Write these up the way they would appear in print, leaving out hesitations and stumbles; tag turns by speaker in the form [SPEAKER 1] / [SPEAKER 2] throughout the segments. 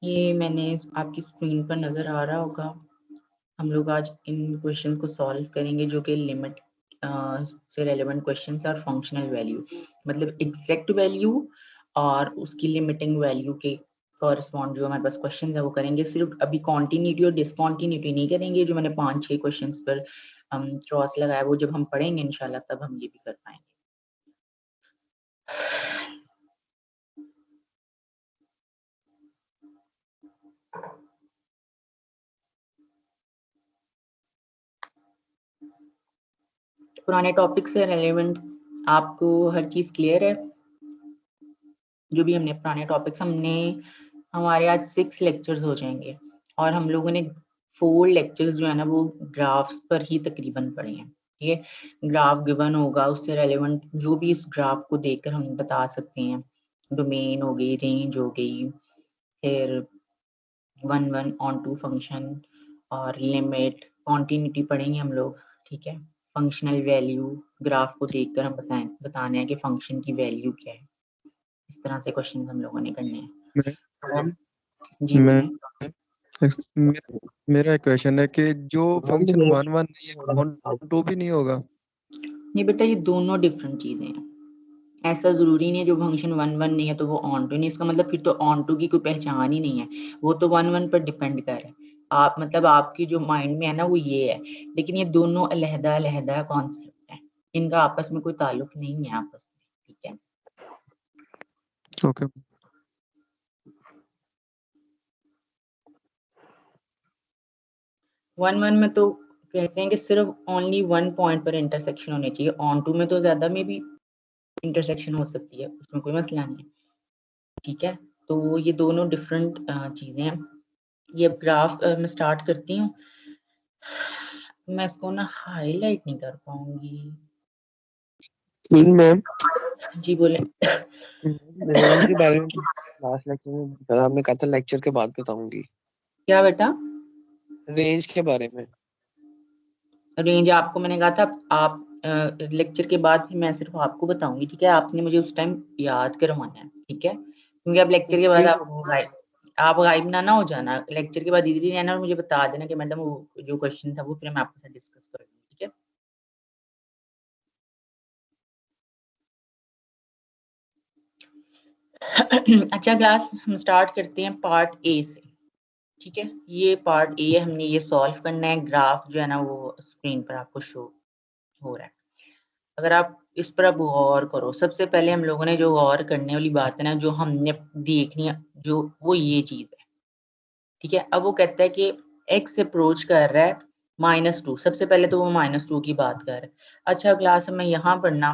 [SPEAKER 1] ये मैंने आपकी स्क्रीन पर नज़र आ रहा होगा। हम लोग आज इन क्वेश्चन को सॉल्व करेंगे जो कि लिमिट से रेलेवेंट क्वेश्चंस और फंक्शनल वैल्यू, मतलब एग्जैक्ट वैल्यू और उसकी लिमिटिंग वैल्यू के कॉरस्पॉन्ड जो हमारे पास क्वेश्चन है वो करेंगे। सिर्फ अभी कॉन्टिन्यूटी और डिसकॉन्टिन्यूटी नहीं करेंगे, जो मैंने 5-6 क्वेश्चंस पर क्रॉस लगाया वो जब हम पढ़ेंगे इंशाल्लाह तब हम ये भी कर पाएंगे। पुराने टॉपिक से रेलेवेंट आपको हर चीज़ क्लियर है? जो भी हमने पुराने टॉपिक्स हमारे आज 6 लेक्चर्स हो जाएंगे और हम लोगों ने 4 लेक्चर्स जो है ना वो ग्राफ्स पर ही तकरीबन पढ़े हैं। ठीक है, ग्राफ गिवन होगा, उससे रेलेवेंट जो भी इस ग्राफ को देखकर हम बता सकते हैं, डोमेन हो गई, रेंज हो गई, फिर 1 ऑन टू फंक्शन और लिमिट, कॉन्टिन्यूटी पढ़ेंगे हम लोग। ठीक है, फंक्शनल वैल्यू, ग्राफ को देखकर हम बताना है कि फंक्शन की वैल्यू क्या है। इस तरह से क्वेश्चन हम लोगों ने करने हैं। जी
[SPEAKER 2] मैं
[SPEAKER 1] बोलिए।
[SPEAKER 2] मेरा क्वेश्चन है कि जो फंक्शन 1 1 नहीं है ऑन 2 भी नहीं होगा।
[SPEAKER 1] नहीं बेटा, ये दोनों डिफरेंट चीजें हैं। ऐसा जरूरी नहीं है जो फंक्शन 1 1 नहीं है तो वो ऑन टू नहीं, इसका मतलब फिर तो ऑन टू की कोई पहचान ही नहीं है, वो तो 1 1 पर डिपेंड कर रहा है। आप मतलब आपकी जो माइंड में है ना वो ये है, लेकिन ये दोनों अलहदा अलहदा कॉन्सेप्ट है, इनका आपस में कोई ताल्लुक नहीं है आपस में। ठीक है,
[SPEAKER 2] ओके।
[SPEAKER 1] 1 1 में तो कहते हैं कि सिर्फ ओनली 1 पॉइंट पर इंटरसेक्शन होनी चाहिए, ऑन टू में तो ज्यादा में भी इंटरसेक्शन हो सकती है, उसमें कोई मसला नहीं है। ठीक है, तो ये दोनों डिफरेंट चीजें हैं। ये ग्राफ मैं स्टार्ट करती हूँ। मैं इसको ना हाईलाइट नहीं कर पाऊंगी।
[SPEAKER 3] मैम
[SPEAKER 1] जी बोले।
[SPEAKER 3] रेंज के बारे में लास्ट लेक्चर में बताया आपने, कहा था लेक्चर के बाद बताऊंगी।
[SPEAKER 1] क्या बेटा?
[SPEAKER 3] रेंज के बारे में
[SPEAKER 1] रेंज आपको मैंने कहा था आप लेक्चर के बाद फिर मैं सिर्फ आपको बताऊंगी। ठीक है, आपने मुझे उस टाइम याद करवाना है। ठीक है, क्योंकि अब लेक्चर के बाद आप गायब ना हो जाना। लेक्चर के बाद दीदी रहना और मुझे बता देना कि मैडम वो जो क्वेश्चन था वो फिर मैं आपके साथ डिस्कस करूंगी। ठीक है, अच्छा क्लास हम स्टार्ट करते हैं पार्ट ए से। ठीक है, ये पार्ट ए है, हमने ये सॉल्व करना है। ग्राफ जो है ना वो स्क्रीन पर आपको शो हो रहा है। अगर आप इस पर अब गौर करो, सबसे पहले हम लोगों ने जो गौर करने वाली बात है ना, जो हमने देखनी है, जो वो ये चीज है। ठीक है, अब वो कहता है कि x अप्रोच कर रहा है -2। सबसे पहले तो वो -2 की बात कर रहा है। अच्छा क्लास में यहाँ पर ना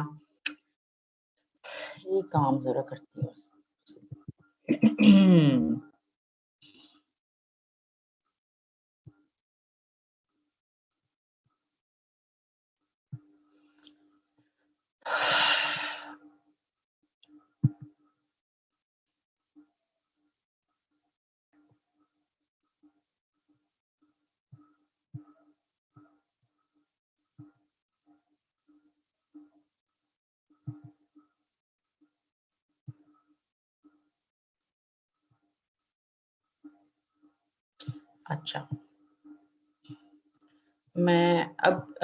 [SPEAKER 1] ये काम जरा करती है अच्छा, मैं अब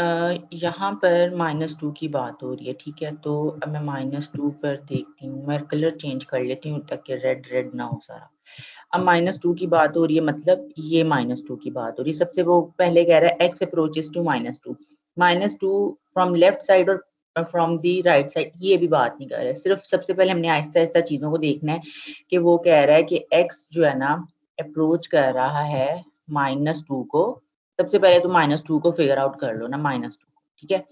[SPEAKER 1] यहाँ पर -2 की बात हो रही है। ठीक है, तो अब मैं -2 पर देखती हूँ, मैं कलर चेंज कर लेती हूँ ताकि रेड रेड ना हो सारा। अब -2 की बात हो रही है, मतलब ये -2 की बात हो रही है। सबसे वो पहले कह रहा है x approaches to -2, -2 from left side और फ्रॉम दी राइट साइड, ये भी बात नहीं कर रहा है। सिर्फ सबसे पहले हमने आहिस्ता आहिस्ता चीजों को देखना है कि वो कह रहा है कि x जो है ना अप्रोच कर रहा है -2 को। सबसे पहले तो -2 को फिगर आउट कर लो ना, -2 को। ठीक है,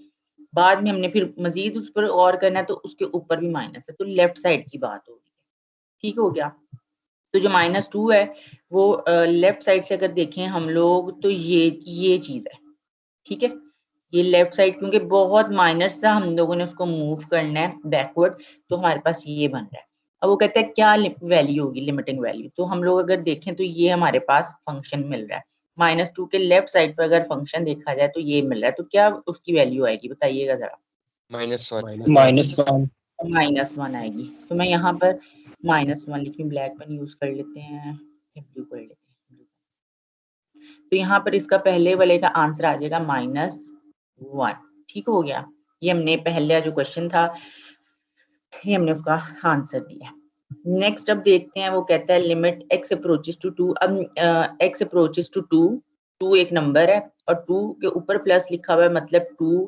[SPEAKER 1] बाद में हमने फिर मजीद उस पर और करना है, तो उसके ऊपर भी माइनस है, तो लेफ्ट साइड की बात हो रही है। ठीक हो गया, तो जो -2 है वो लेफ्ट साइड से अगर देखें हम लोग तो ये चीज है। ठीक है, ये लेफ्ट साइड क्योंकि बहुत माइनर सा हम लोगों ने उसको मूव करना है बैकवर्ड, तो हमारे पास ये बन रहा है। अब वो कहता है क्या वैल्यू होगी, लिमिटिंग वैल्यू। तो हम लोग अगर देखें तो ये हमारे पास फंक्शन मिल रहा है -2 के लेफ्ट साइड पर अगर फंक्शन देखा जाए तो ये मिल रहा है, तो क्या उसकी वैल्यू आएगी बताइएगा जरा।
[SPEAKER 3] -1
[SPEAKER 1] -1 आएगी। तो मैं यहाँ पर -1 लिखी, ब्लैक पेन यूज कर लेते हैं। ब्लू कर लेते हैं। तो यहाँ पर इसका पहले वाले का आंसर आ जाएगा -1। ठीक हो गया, ये हमने पहला जो क्वेश्चन था ये हमने उसका आंसर दिया। नेक्स्ट अब देखते हैं, वो कहता है लिमिट x अप्रोचेस टू 2। अब x अप्रोचेस टू 2 एक नंबर है और 2 के ऊपर प्लस लिखा हुआ है, मतलब 2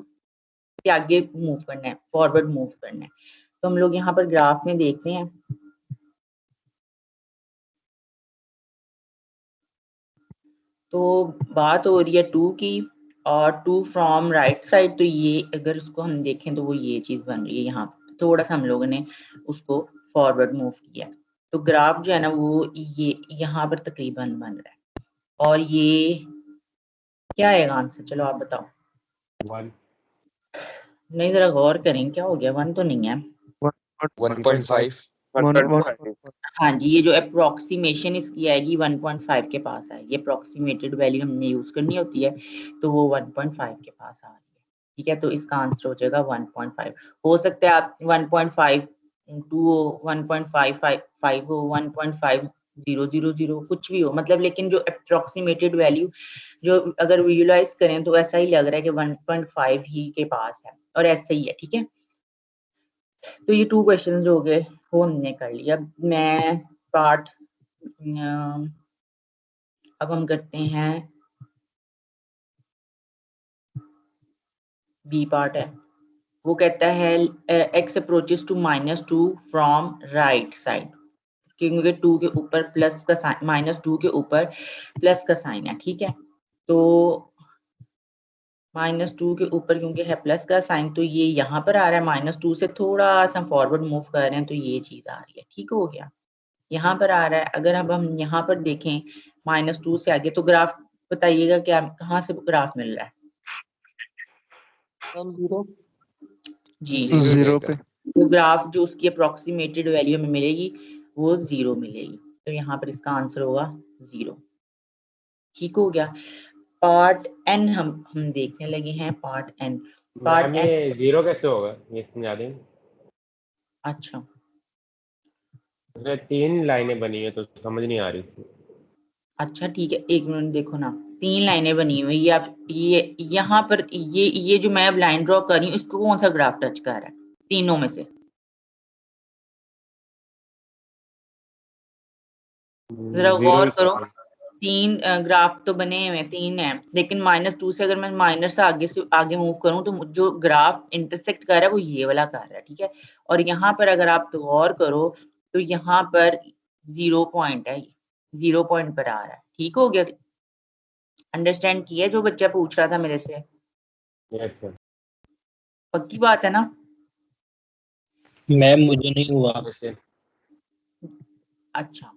[SPEAKER 1] के आगे मूव करना है, फॉरवर्ड मूव करना है। तो हम लोग यहाँ पर ग्राफ में देखते हैं, तो बात हो रही है 2 की और 2 फ्रॉम राइट साइड। तो ये अगर उसको हम देखें तो वो ये चीज बन रही है, यहाँ थोड़ा सा हम लोगों ने उसको फॉरवर्ड मूव किया। तो ग्राफ जो है ना वो ये यहाँ पर तकरीबन बन रहा है। और ये क्या है आंसर, चलो आप बताओ।
[SPEAKER 4] 1
[SPEAKER 1] नहीं, जरा गौर करें, क्या हो गया, 1 तो नहीं है।
[SPEAKER 4] 1.5
[SPEAKER 1] हाँ जी, ये जो अप्रोक्सीमेशन इसकी आएगी 1.5 के पास आएगी। अप्रोक्सीमेटेड वैल्यू हमने यूज करनी होती है, तो वो 1.5 के पास आ रही है। ठीक है, तो इसका आंसर हो जाएगा 1.5। हो सकता है आप 1.5 2 1.555 हो, 1.5000 कुछ भी हो, मतलब लेकिन जो अप्रोक्सीमेटेड वैल्यू जो अगर विजुलाइज करें तो ऐसा ही लग रहा है कि 1.5 ही के पास है, और ऐसा ही है। ठीक है, तो ये 2 क्वेश्चंस हो गए, वो हमने कर लिया। अब मैं पार्ट अब हम करते हैं बी पार्ट है। वो कहता है x approaches to -2 from right side, क्योंकि 2 के ऊपर प्लस का साइन, -2 के ऊपर प्लस का साइन है। ठीक है, तो -2 के ऊपर क्योंकि है प्लस का साइन, तो ये यहाँ पर आ रहा है। -2 से थोड़ा सा फॉरवर्ड मूव कर रहे हैं, तो ये चीज आ रही है। ठीक हो गया, यहाँ पर आ रहा है। अगर अब हम यहाँ पर देखें -2 से आगे, तो ग्राफ बताइएगा क्या, कहाँ से ग्राफ मिल रहा है?
[SPEAKER 3] 0
[SPEAKER 1] जी,
[SPEAKER 2] 0 पे।
[SPEAKER 1] तो ग्राफ जो उसकी अप्रोक्सीमेटेड वैल्यू हमें मिलेगी वो 0 मिलेगी, तो यहाँ पर इसका आंसर होगा 0। ठीक हो गया। पार्ट एन हम देखने लगे हैं। पार्ट एन,
[SPEAKER 4] मैम ये 0 कैसे होगा, ये समझा दें।
[SPEAKER 1] अच्छा,
[SPEAKER 4] उसमें 3 लाइनें बनी है तो समझ नहीं आ रही।
[SPEAKER 1] अच्छा ठीक है, एक मिनट देखो ना, 3 लाइनें बनी हुई, ये आप ये यहाँ पर ये जो मैं अब लाइन ड्रॉ कर रही हूँ, इसको कौन सा ग्राफ टच कर रहा है तीनों में से? जरा
[SPEAKER 4] 0
[SPEAKER 1] गौर
[SPEAKER 4] ही
[SPEAKER 1] करो,
[SPEAKER 4] कर रही।
[SPEAKER 1] 3 ग्राफ तो बने हुए हैं, 3 है, लेकिन -2 से अगर मैं माइनस से आगे मूव करूं तो जो ग्राफ इंटरसेक्ट कर रहा है वो ये वाला कर रहा है। ठीक है, और यहाँ पर अगर आप तो गौर करो तो यहाँ पर 0 पॉइंट है, 0 पॉइंट पर आ रहा है। ठीक हो गया, अंडरस्टैंड किया जो बच्चा पूछ रहा था मेरे से?
[SPEAKER 4] Yes ma'am.
[SPEAKER 1] पक्की बात है ना?
[SPEAKER 5] मैम मुझे नहीं हुआ।
[SPEAKER 1] अच्छा,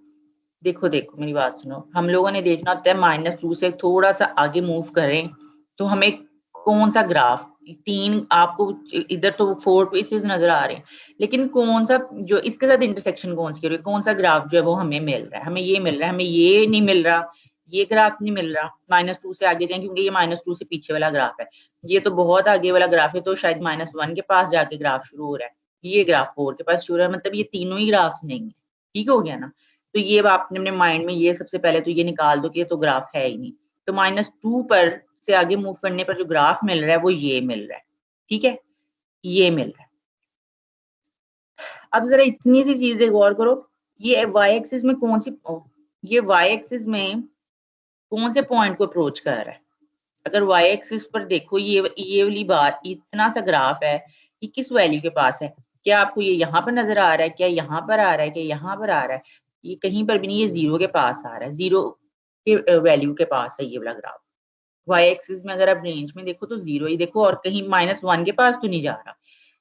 [SPEAKER 1] देखो मेरी बात सुनो, हम लोगों ने देखना होता है -2 से थोड़ा सा आगे मूव करें तो हमें कौन सा ग्राफ, 3 आपको इधर तो 4 पीसेस नजर आ रहे हैं, लेकिन कौन सा जो इसके साथ इंटरसेक्शन कौन सी, कौन सा ग्राफ जो है वो हमें मिल रहा है? हमें ये मिल रहा है, हमें ये नहीं मिल रहा, ये ग्राफ नहीं मिल रहा। -2 से आगे जाएं क्योंकि ये -2 से पीछे वाला ग्राफ है, ये तो बहुत आगे वाला ग्राफ है, तो शायद -1 के पास जाके ग्राफ शुरू हो रहा है, ये ग्राफ 4 के पास शुरू हो रहा है, मतलब ये तीनों ही ग्राफ्स नहीं है। ठीक हो गया ना? तो ये अब आपने अपने माइंड में ये सबसे पहले तो ये निकाल दो कि ये तो ग्राफ है ही नहीं। तो -2 पर से आगे मूव करने पर जो ग्राफ मिल रहा है वो ये मिल रहा है। ठीक है, ये मिल रहा है। अब जरा इतनी सी चीजें गौर करो, ये वाई एक्सिस में कौन सी, ये वाई एक्सिस में कौन से पॉइंट को अप्रोच कर रहा है? अगर वाई एक्सिस पर देखो, ये वाली बात, इतना सा ग्राफ है, ये किस वैल्यू के पास है? क्या आपको ये यहाँ पर नजर आ रहा है, क्या यहाँ पर आ रहा है, क्या यहाँ पर आ रहा है? ये कहीं पर भी नहीं, ये 0 के पास आ रहा है, 0 के वैल्यू के पास है ये वाला ग्राफ। वाई एक्सिस में अगर आप रेंज में देखो तो 0 ही देखो, और कहीं -1 के पास तो नहीं जा रहा,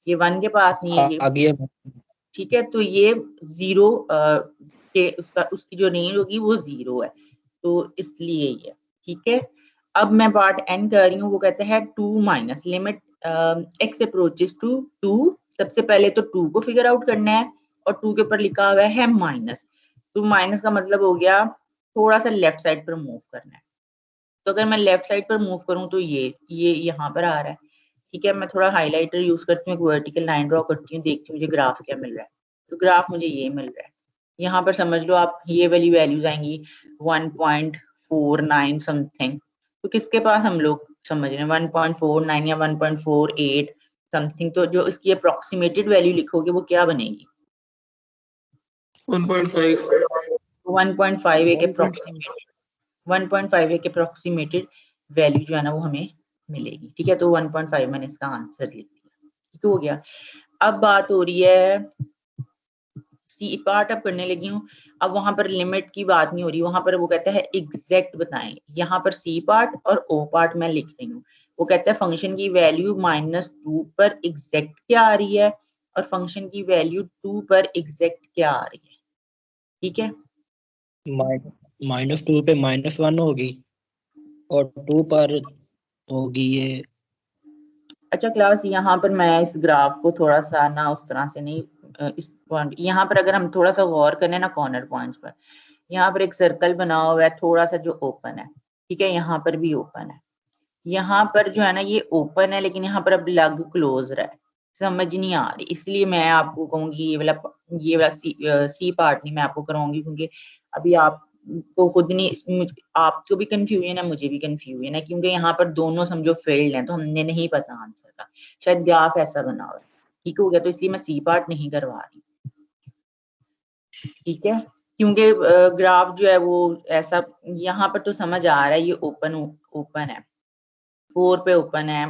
[SPEAKER 1] ये 1 के पास नहीं है ये।
[SPEAKER 5] आगे
[SPEAKER 1] ठीक है, तो ये 0 के उसकी जो रेंज होगी वो 0 है, तो इसलिए ये। ठीक है, अब मैं पार्ट एन कर रही हूँ। वो कहता है 2 minus limit x approaches to 2। सबसे पहले तो 2 को फिगर आउट करना है, और 2 के ऊपर लिखा हुआ है माइनस। तो माइनस का मतलब हो गया थोड़ा सा लेफ्ट साइड पर मूव करना है। तो अगर मैं लेफ्ट साइड पर मूव करूं तो ये यहाँ पर आ रहा है। ठीक है, मैं थोड़ा हाईलाइटर यूज करती हूँ, एक वर्टिकल लाइन ड्रॉ करती हूँ, देखती हूँ मुझे ग्राफ क्या मिल रहा है। तो ग्राफ मुझे ये मिल रहा है। यहाँ पर समझ लो आप ये वाली वैल्यूज आएंगी 1.49 समथिंग, तो किसके पास हम लोग समझ रहे हैं 1.49 या 1.48 समथिंग, तो जो इसकी अप्रोक्सीमेटेड वैल्यू लिखोगे वो क्या बनेगी
[SPEAKER 5] 1.5
[SPEAKER 1] 1.5 1.5 के अप्रोक्सीमेटेड वैल्यू जो है ना वो हमें मिलेगी। ठीक है, तो 1.5 मैंने इसका आंसर लिख दिया। ठीक हो गया। अब बात हो रही है सी पार्ट अब करने लगी हूँ। अब वहां पर लिमिट की बात नहीं हो रही, वहां पर वो कहता है एग्जैक्ट बताएं। यहाँ पर सी पार्ट और ओ पार्ट मैं लिख रही हूँ। वो कहता है फंक्शन की वैल्यू -2 पर एग्जैक्ट क्या आ रही है और फंक्शन की वैल्यू 2 पर एग्जैक्ट क्या आ रही है। ठीक है,
[SPEAKER 6] -2 पे -1 होगी और 2 पर होगी ये।
[SPEAKER 1] अच्छा क्लास, यहाँ पर मैं इस ग्राफ को थोड़ा सा ना उस तरह से नहीं, इस पॉइंट यहाँ पर अगर हम थोड़ा सा गौर करें ना कॉर्नर पॉइंट्स पर, यहाँ पर एक सर्कल बना हुआ है थोड़ा सा जो ओपन है। ठीक है, यहाँ पर भी ओपन है, यहाँ पर जो है ना ये ओपन है, लेकिन यहाँ पर अब लग क्लोज रहा है, समझ नहीं आ रही। इसलिए मैं आपको कहूंगी ये वाला सी पार्ट नहीं मैं आपको कराऊंगी, क्योंकि अभी आप तो खुद नहीं, आपको भी कंफ्यूजन है मुझे भी कंफ्यूजन है, क्योंकि यहाँ पर दोनों समझो फेल्ड हैं, तो हमने नहीं पता आंसर का, शायद ग्राफ ऐसा बना हुआ है। ठीक हो गया, तो इसलिए मैं सी पार्ट नहीं करवा रही। ठीक है, क्योंकि ग्राफ जो है वो ऐसा यहाँ पर तो समझ आ रहा है ये ओपन है, 4 पे ओपन है,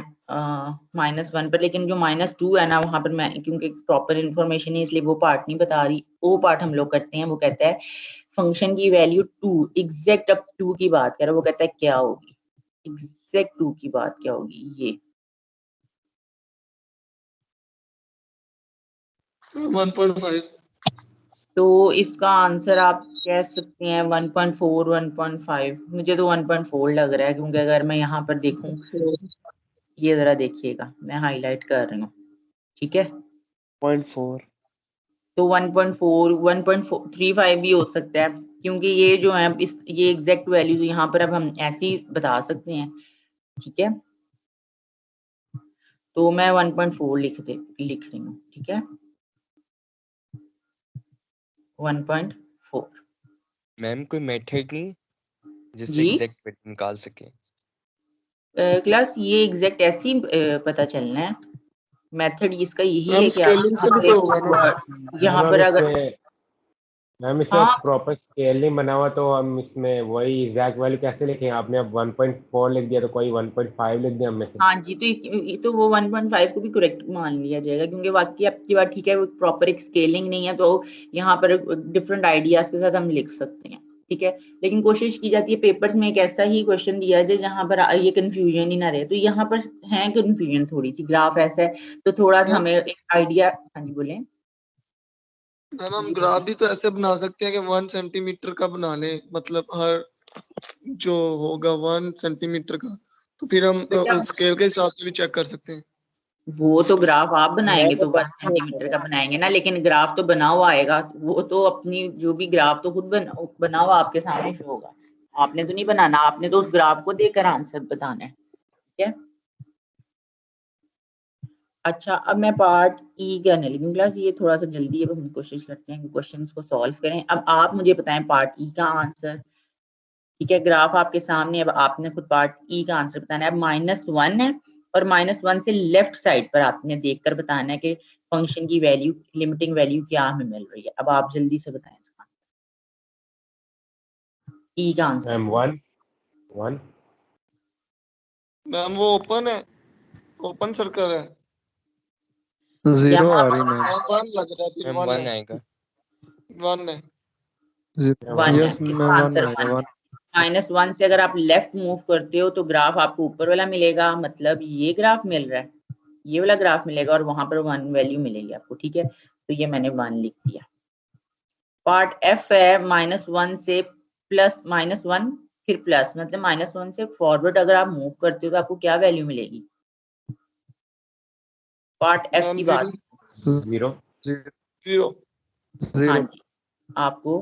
[SPEAKER 1] -1 पर, लेकिन जो -2 है ना वहां पर मैं क्योंकि प्रॉपर इन्फॉर्मेशन है इसलिए वो पार्ट नहीं बता रही। वो पार्ट हम लोग करते हैं। वो कहता है फंक्शन की वैल्यू 2 एग्जैक्ट अब 2 की बात कर रहा है, वो कहता है क्या होगी एग्जैक्ट 2 की बात क्या होगी ये
[SPEAKER 5] 1.5।
[SPEAKER 1] तो इसका आंसर आप कह सकते हैं 1.4 1.5। मुझे तो 1.4 लग रहा है, क्योंकि अगर मैं यहाँ पर देखूं, ये जरा देखिएगा मैं हाईलाइट कर रही हूँ। ठीक है,
[SPEAKER 3] 0.4
[SPEAKER 1] तो 1.4 1.35 भी हो सकता है, क्योंकि ये जो है ये एग्जैक्ट वैल्यूज यहाँ पर अब हम ऐसे ही बता सकते हैं। ठीक है, तो मैं 1.4 लिख रही हूँ। ठीक है, 1.4।
[SPEAKER 7] मैम कोई मेथड नहीं जिससे
[SPEAKER 1] जी
[SPEAKER 7] एग्जैक्ट वैल्यू निकाल सके?
[SPEAKER 1] क्लास, ये एग्जैक्ट ऐसे ही पता चलना है। मेथड इसका यही
[SPEAKER 5] मैम
[SPEAKER 1] है कि
[SPEAKER 5] स्केलिंग से भी तो होगा ना।
[SPEAKER 1] यहाँ पर अगर
[SPEAKER 4] मैम इसमें
[SPEAKER 1] हाँ
[SPEAKER 4] प्रॉपर स्केल नहीं बना हुआ, तो हम इसमें वही एग्जैक्ट वैल्यू कैसे लिखें? आपने अब 1.4 लिख दिया तो कोई 1.5 लिख दिया हमने से।
[SPEAKER 1] हाँ जी, तो वो 1.5 को भी करेक्ट मान लिया जाएगा, क्योंकि वाकई आपकी बात ठीक है, वो प्रॉपर एक स्केलिंग नहीं है, तो यहाँ पर डिफरेंट आइडियाज के साथ हम लिख सकते हैं। ठीक है, लेकिन कोशिश की जाती है पेपर्स में एक ऐसा ही क्वेश्चन दिया जाए जहाँ पर ये कंफ्यूजन ही ना रहे। तो यहाँ पर है कंफ्यूजन थोड़ी सी, ग्राफ ऐसा है तो थोड़ा सा हमें एक आइडिया। हाँ जी बोले।
[SPEAKER 5] मैम हम ग्राफ भी तो ऐसे बना सकते हैं कि 1 सेंटीमीटर का बना लें, मतलब हर जो होगा 1 सेंटीमीटर का, तो फिर हम स्केल के हिसाब से भी चेक कर सकते हैं।
[SPEAKER 1] वो तो ग्राफ आप बनाएंगे तो 1 सेंटीमीटर का बनाएंगे ना, लेकिन ग्राफ तो बना हुआ आएगा, वो तो अपनी जो भी ग्राफ तो खुद बना हुआ आपके सामने शो होगा। आपने तो नहीं बनाना, आपने तो उस ग्राफ को देखकर आंसर बताना है। ठीक है, अच्छा अब मैं पार्ट ई करने लगी क्लास। ये थोड़ा सा जल्दी अब हम कोशिश करते हैं क्वेश्चन को सॉल्व करें। अब आप मुझे बताएं पार्ट ई का आंसर। ठीक है, ग्राफ आपके सामने, अब आपने खुद पार्ट ई का आंसर बताना है। अब -1 है और -1 से लेफ्ट साइड पर आपने देखकर बताना है कि फंक्शन की वैल्यू लिमिटिंग वैल्यू क्या हमें मिल रही है। अब आप जल्दी से बताएं इसका ई का आंसर।
[SPEAKER 4] मैम 1
[SPEAKER 5] मैम वो ओपन है, ओपन सर्कल है।
[SPEAKER 2] 0 आ
[SPEAKER 1] यहाँ
[SPEAKER 2] रही मैम।
[SPEAKER 5] 1 लग रहा है, फिर
[SPEAKER 7] मैम
[SPEAKER 5] 1
[SPEAKER 7] 1
[SPEAKER 5] है।
[SPEAKER 7] आएगा।
[SPEAKER 5] 1 है।
[SPEAKER 1] 1 है,
[SPEAKER 2] यस मैं
[SPEAKER 1] इसका
[SPEAKER 2] 1
[SPEAKER 1] आंसर
[SPEAKER 2] आएगा
[SPEAKER 1] 1
[SPEAKER 2] 1।
[SPEAKER 1] है। -1 से अगर आप लेफ्ट मूव करते हो तो ग्राफ आपको ऊपर वाला मिलेगा, मतलब ये ग्राफ मिल रहा है, ये वाला ग्राफ मिलेगा और वहां पर 1 वैल्यू मिलेगी आपको। ठीक है, तो ये मैंने 1 लिख दिया। पार्ट एफ है -1 से +1 फिर प्लस, मतलब -1 से फॉरवर्ड अगर आप मूव करते हो तो आपको क्या वैल्यू मिलेगी। पार्ट एफ
[SPEAKER 5] मैम
[SPEAKER 1] की
[SPEAKER 5] 0
[SPEAKER 1] बात।
[SPEAKER 4] 0
[SPEAKER 5] 0
[SPEAKER 1] हाँ
[SPEAKER 2] 0
[SPEAKER 1] जी, आपको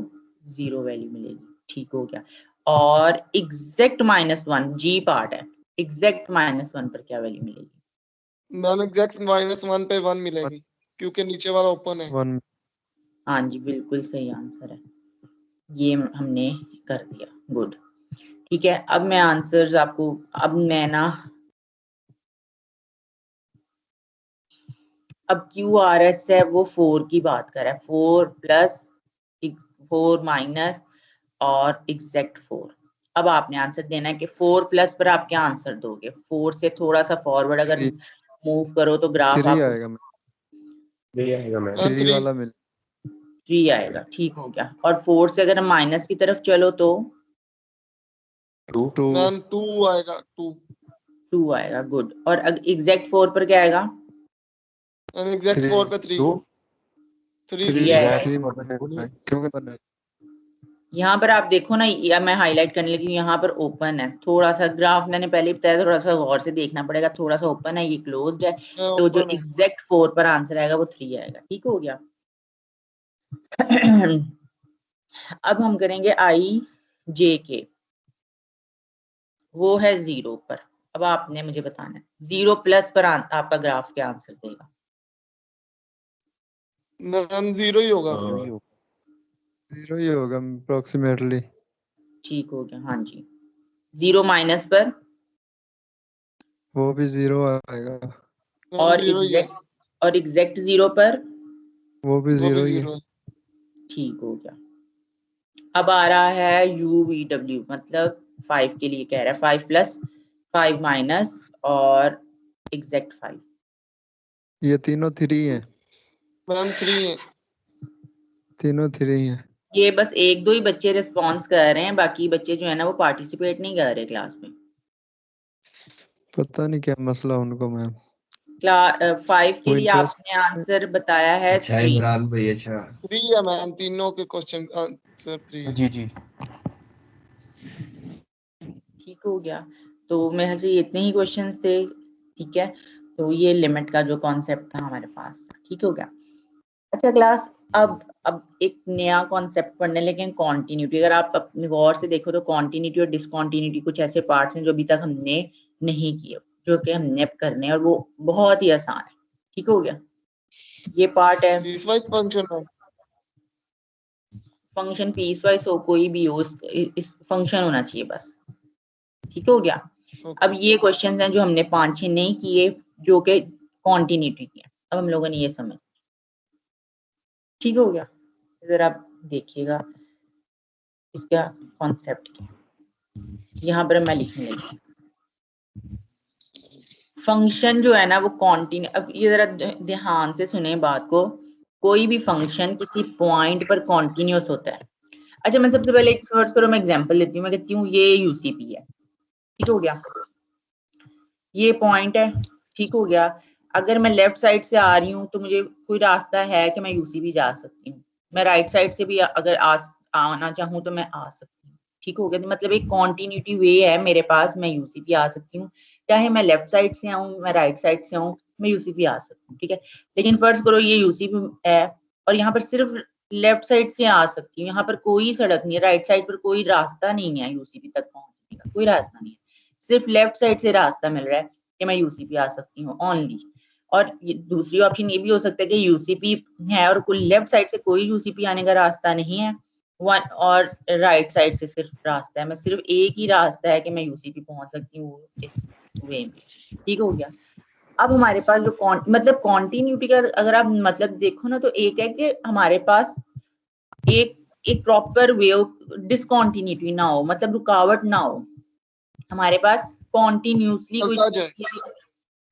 [SPEAKER 1] 0 वैल्यू मिलेगी। ठीक हो गया। और एग्जैक्ट -1 जी पार्ट है, एग्जैक्ट -1 पर क्या वैल्यू मिलेगी।
[SPEAKER 5] मैम एग्जैक्ट -1 पे 1 मिलेगी, क्योंकि नीचे वाला ओपन है।
[SPEAKER 2] 1
[SPEAKER 1] हाँ जी बिल्कुल सही आंसर है, ये हमने कर दिया, गुड। ठीक है, अब मैं आंसर्स आपको, अब मैं ना, अब QRS है वो 4 की बात कर रहा है, 4 प्लस 4 माइनस और एग्जैक्ट 4। अब आपने आंसर देना है कि 4 प्लस पर आप क्या आंसर दोगे। 4 से थोड़ा सा फॉरवर्ड अगर मूव करो तो ग्राफ
[SPEAKER 2] 3
[SPEAKER 1] आपको
[SPEAKER 2] आएगा मैम,
[SPEAKER 4] 3 आएगा मैम।
[SPEAKER 2] 3 वाला मिल
[SPEAKER 1] 3 आएगा, ठीक हो गया। और 4 से अगर हम माइनस की तरफ चलो तो
[SPEAKER 2] 2
[SPEAKER 5] मैम 2 आएगा,
[SPEAKER 1] 2 आएगा, गुड। और एग्जैक्ट 4 पर क्या आएगा?
[SPEAKER 5] मैम एग्जैक्ट
[SPEAKER 2] 3
[SPEAKER 5] 4 पे 3
[SPEAKER 4] 2
[SPEAKER 5] 3
[SPEAKER 1] 3 आएगा।
[SPEAKER 2] 3 क्यों
[SPEAKER 1] यहाँ पर आप देखो ना, या मैं हाईलाइट करने लगी हूँ, यहाँ पर ओपन है, थोड़ा सा ग्राफ मैंने पहले ही बताया, थोड़ा सा गौर से देखना पड़ेगा, थोड़ा सा ओपन है, ये क्लोज्ड है, तो जो
[SPEAKER 5] ओपन है।
[SPEAKER 1] एग्जैक्ट 4 पर आंसर आएगा वो 3 आएगा, ठीक हो गया। अब हम करेंगे IJK, वो है 0 पर। अब आपने मुझे बताना है 0 प्लस पर आपका ग्राफ क्या आंसर देगा?
[SPEAKER 5] मैम 0 ही होगा।
[SPEAKER 2] 0 ही होगा अप्रोक्सीमेटली।
[SPEAKER 1] ठीक हो गया, हाँ जी। 0 माइनस पर
[SPEAKER 2] वो भी 0 आएगा,
[SPEAKER 5] मैम
[SPEAKER 1] और
[SPEAKER 5] 0 ही है,
[SPEAKER 1] एग्जैक्ट 0 पर
[SPEAKER 2] वो भी
[SPEAKER 5] वो भी
[SPEAKER 2] 0 ही है।
[SPEAKER 5] 0 है।
[SPEAKER 1] ठीक हो गया। अब आ रहा है UVW, मतलब 5 के लिए कह रहा है, 5 प्लस 5 माइनस और एग्जैक्ट 5।
[SPEAKER 2] ये तीनों 3 है,
[SPEAKER 5] मैम 3 है।
[SPEAKER 2] तीनों 3 है।
[SPEAKER 1] ये बस 1-2 ही बच्चे रिस्पॉन्स कर रहे हैं, बाकी बच्चे जो है ना वो पार्टिसिपेट नहीं कर रहे क्लास में।
[SPEAKER 2] पता नहीं क्या मसला उनको मैम।
[SPEAKER 1] क्लास 5 के
[SPEAKER 2] वो
[SPEAKER 1] लिए
[SPEAKER 2] इंटरेस्ट
[SPEAKER 1] आपने आंसर बताया है
[SPEAKER 8] अच्छा
[SPEAKER 1] 3।
[SPEAKER 8] इमरान भाई, अच्छा
[SPEAKER 5] 3 है मैम, तीनों के क्वेश्चन आंसर 3 है।
[SPEAKER 8] जी जी।
[SPEAKER 1] ठीक हो गया, तो मेरे से इतने ही क्वेश्चंस थे, ठीक है। तो ये लिमिट का जो कॉन्सेप्ट था हमारे पास, ठीक हो गया। अच्छा क्लास, अब एक नया कॉन्सेप्ट पढ़ने लगे, कॉन्टिन्यूटी। अगर आप अपने गौर से देखो तो कॉन्टिन्यूटी और डिसकॉन्टिन्यूटी कुछ ऐसे पार्ट्स हैं जो अभी तक हमने नहीं किए, जो कि हमने अब करने हैं, और वो बहुत ही आसान है, ठीक हो गया। ये पार्ट है
[SPEAKER 5] piecewise function ma'am.
[SPEAKER 1] Function, piecewise हो, कोई भी हो, इस फंक्शन होना चाहिए बस, ठीक हो गया। अब ये क्वेश्चंस हैं जो हमने 5-6 नहीं किए, जो कि कॉन्टिन्यूटी के हैं। अब हम लोगों ने ये समझ, ठीक हो गया। इधर आप देखिएगा इसका कॉन्सेप्ट क्या, यहाँ पर मैं लिखने लगी। फंक्शन जो है ना वो कॉन्टिन्यू, अब ये जरा ध्यान से सुने बात को, कोई भी फंक्शन किसी पॉइंट पर कॉन्टिन्यूस होता है। अच्छा, मैं सबसे पहले एक फर्स्ट करो, मैं एग्जांपल देती हूँ, मैं कहती हूँ ये UCP है, ठीक हो गया, ये पॉइंट है, ठीक हो गया। अगर मैं लेफ्ट साइड से आ रही हूँ तो मुझे कोई रास्ता है कि मैं UCP जा सकती हूँ, मैं राइट साइड से भी अगर आना चाहूँ तो मैं आ सकती हूँ, ठीक हो गया। तो मतलब एक कॉन्टिन्यूटी वे है मेरे पास, मैं UCP आ सकती हूँ, चाहे मैं लेफ्ट साइड से आऊँ, मैं राइट साइड से आऊँ, मैं UCP आ सकती हूँ, ठीक है। लेकिन फर्ज करो ये UCP है और यहाँ पर सिर्फ लेफ्ट साइड से आ सकती हूँ, यहाँ पर कोई सड़क नहीं है, राइट साइड पर कोई रास्ता नहीं है UCP तक पहुंचने का, कोई रास्ता नहीं है, सिर्फ लेफ्ट साइड से रास्ता मिल रहा है कि मैं UCP आ सकती हूँ ओनली। और दूसरी ऑप्शन ये भी हो सकता है कि UCP है और कोई लेफ्ट साइड से कोई UCP आने का रास्ता नहीं है, वन और राइट साइड से सिर्फ रास्ता है, मैं सिर्फ एक ही रास्ता है कि मैं UCP पहुंच सकती हूँ इस वे में, ठीक हो गया। अब हमारे पास जो मतलब कॉन्टिन्यूटी का अगर आप मतलब देखो ना, तो एक है कि हमारे पास एक प्रॉपर वे डिसकॉन्टिन्यूटी ना हो, मतलब रुकावट ना हो, हमारे पास कॉन्टिन्यूसली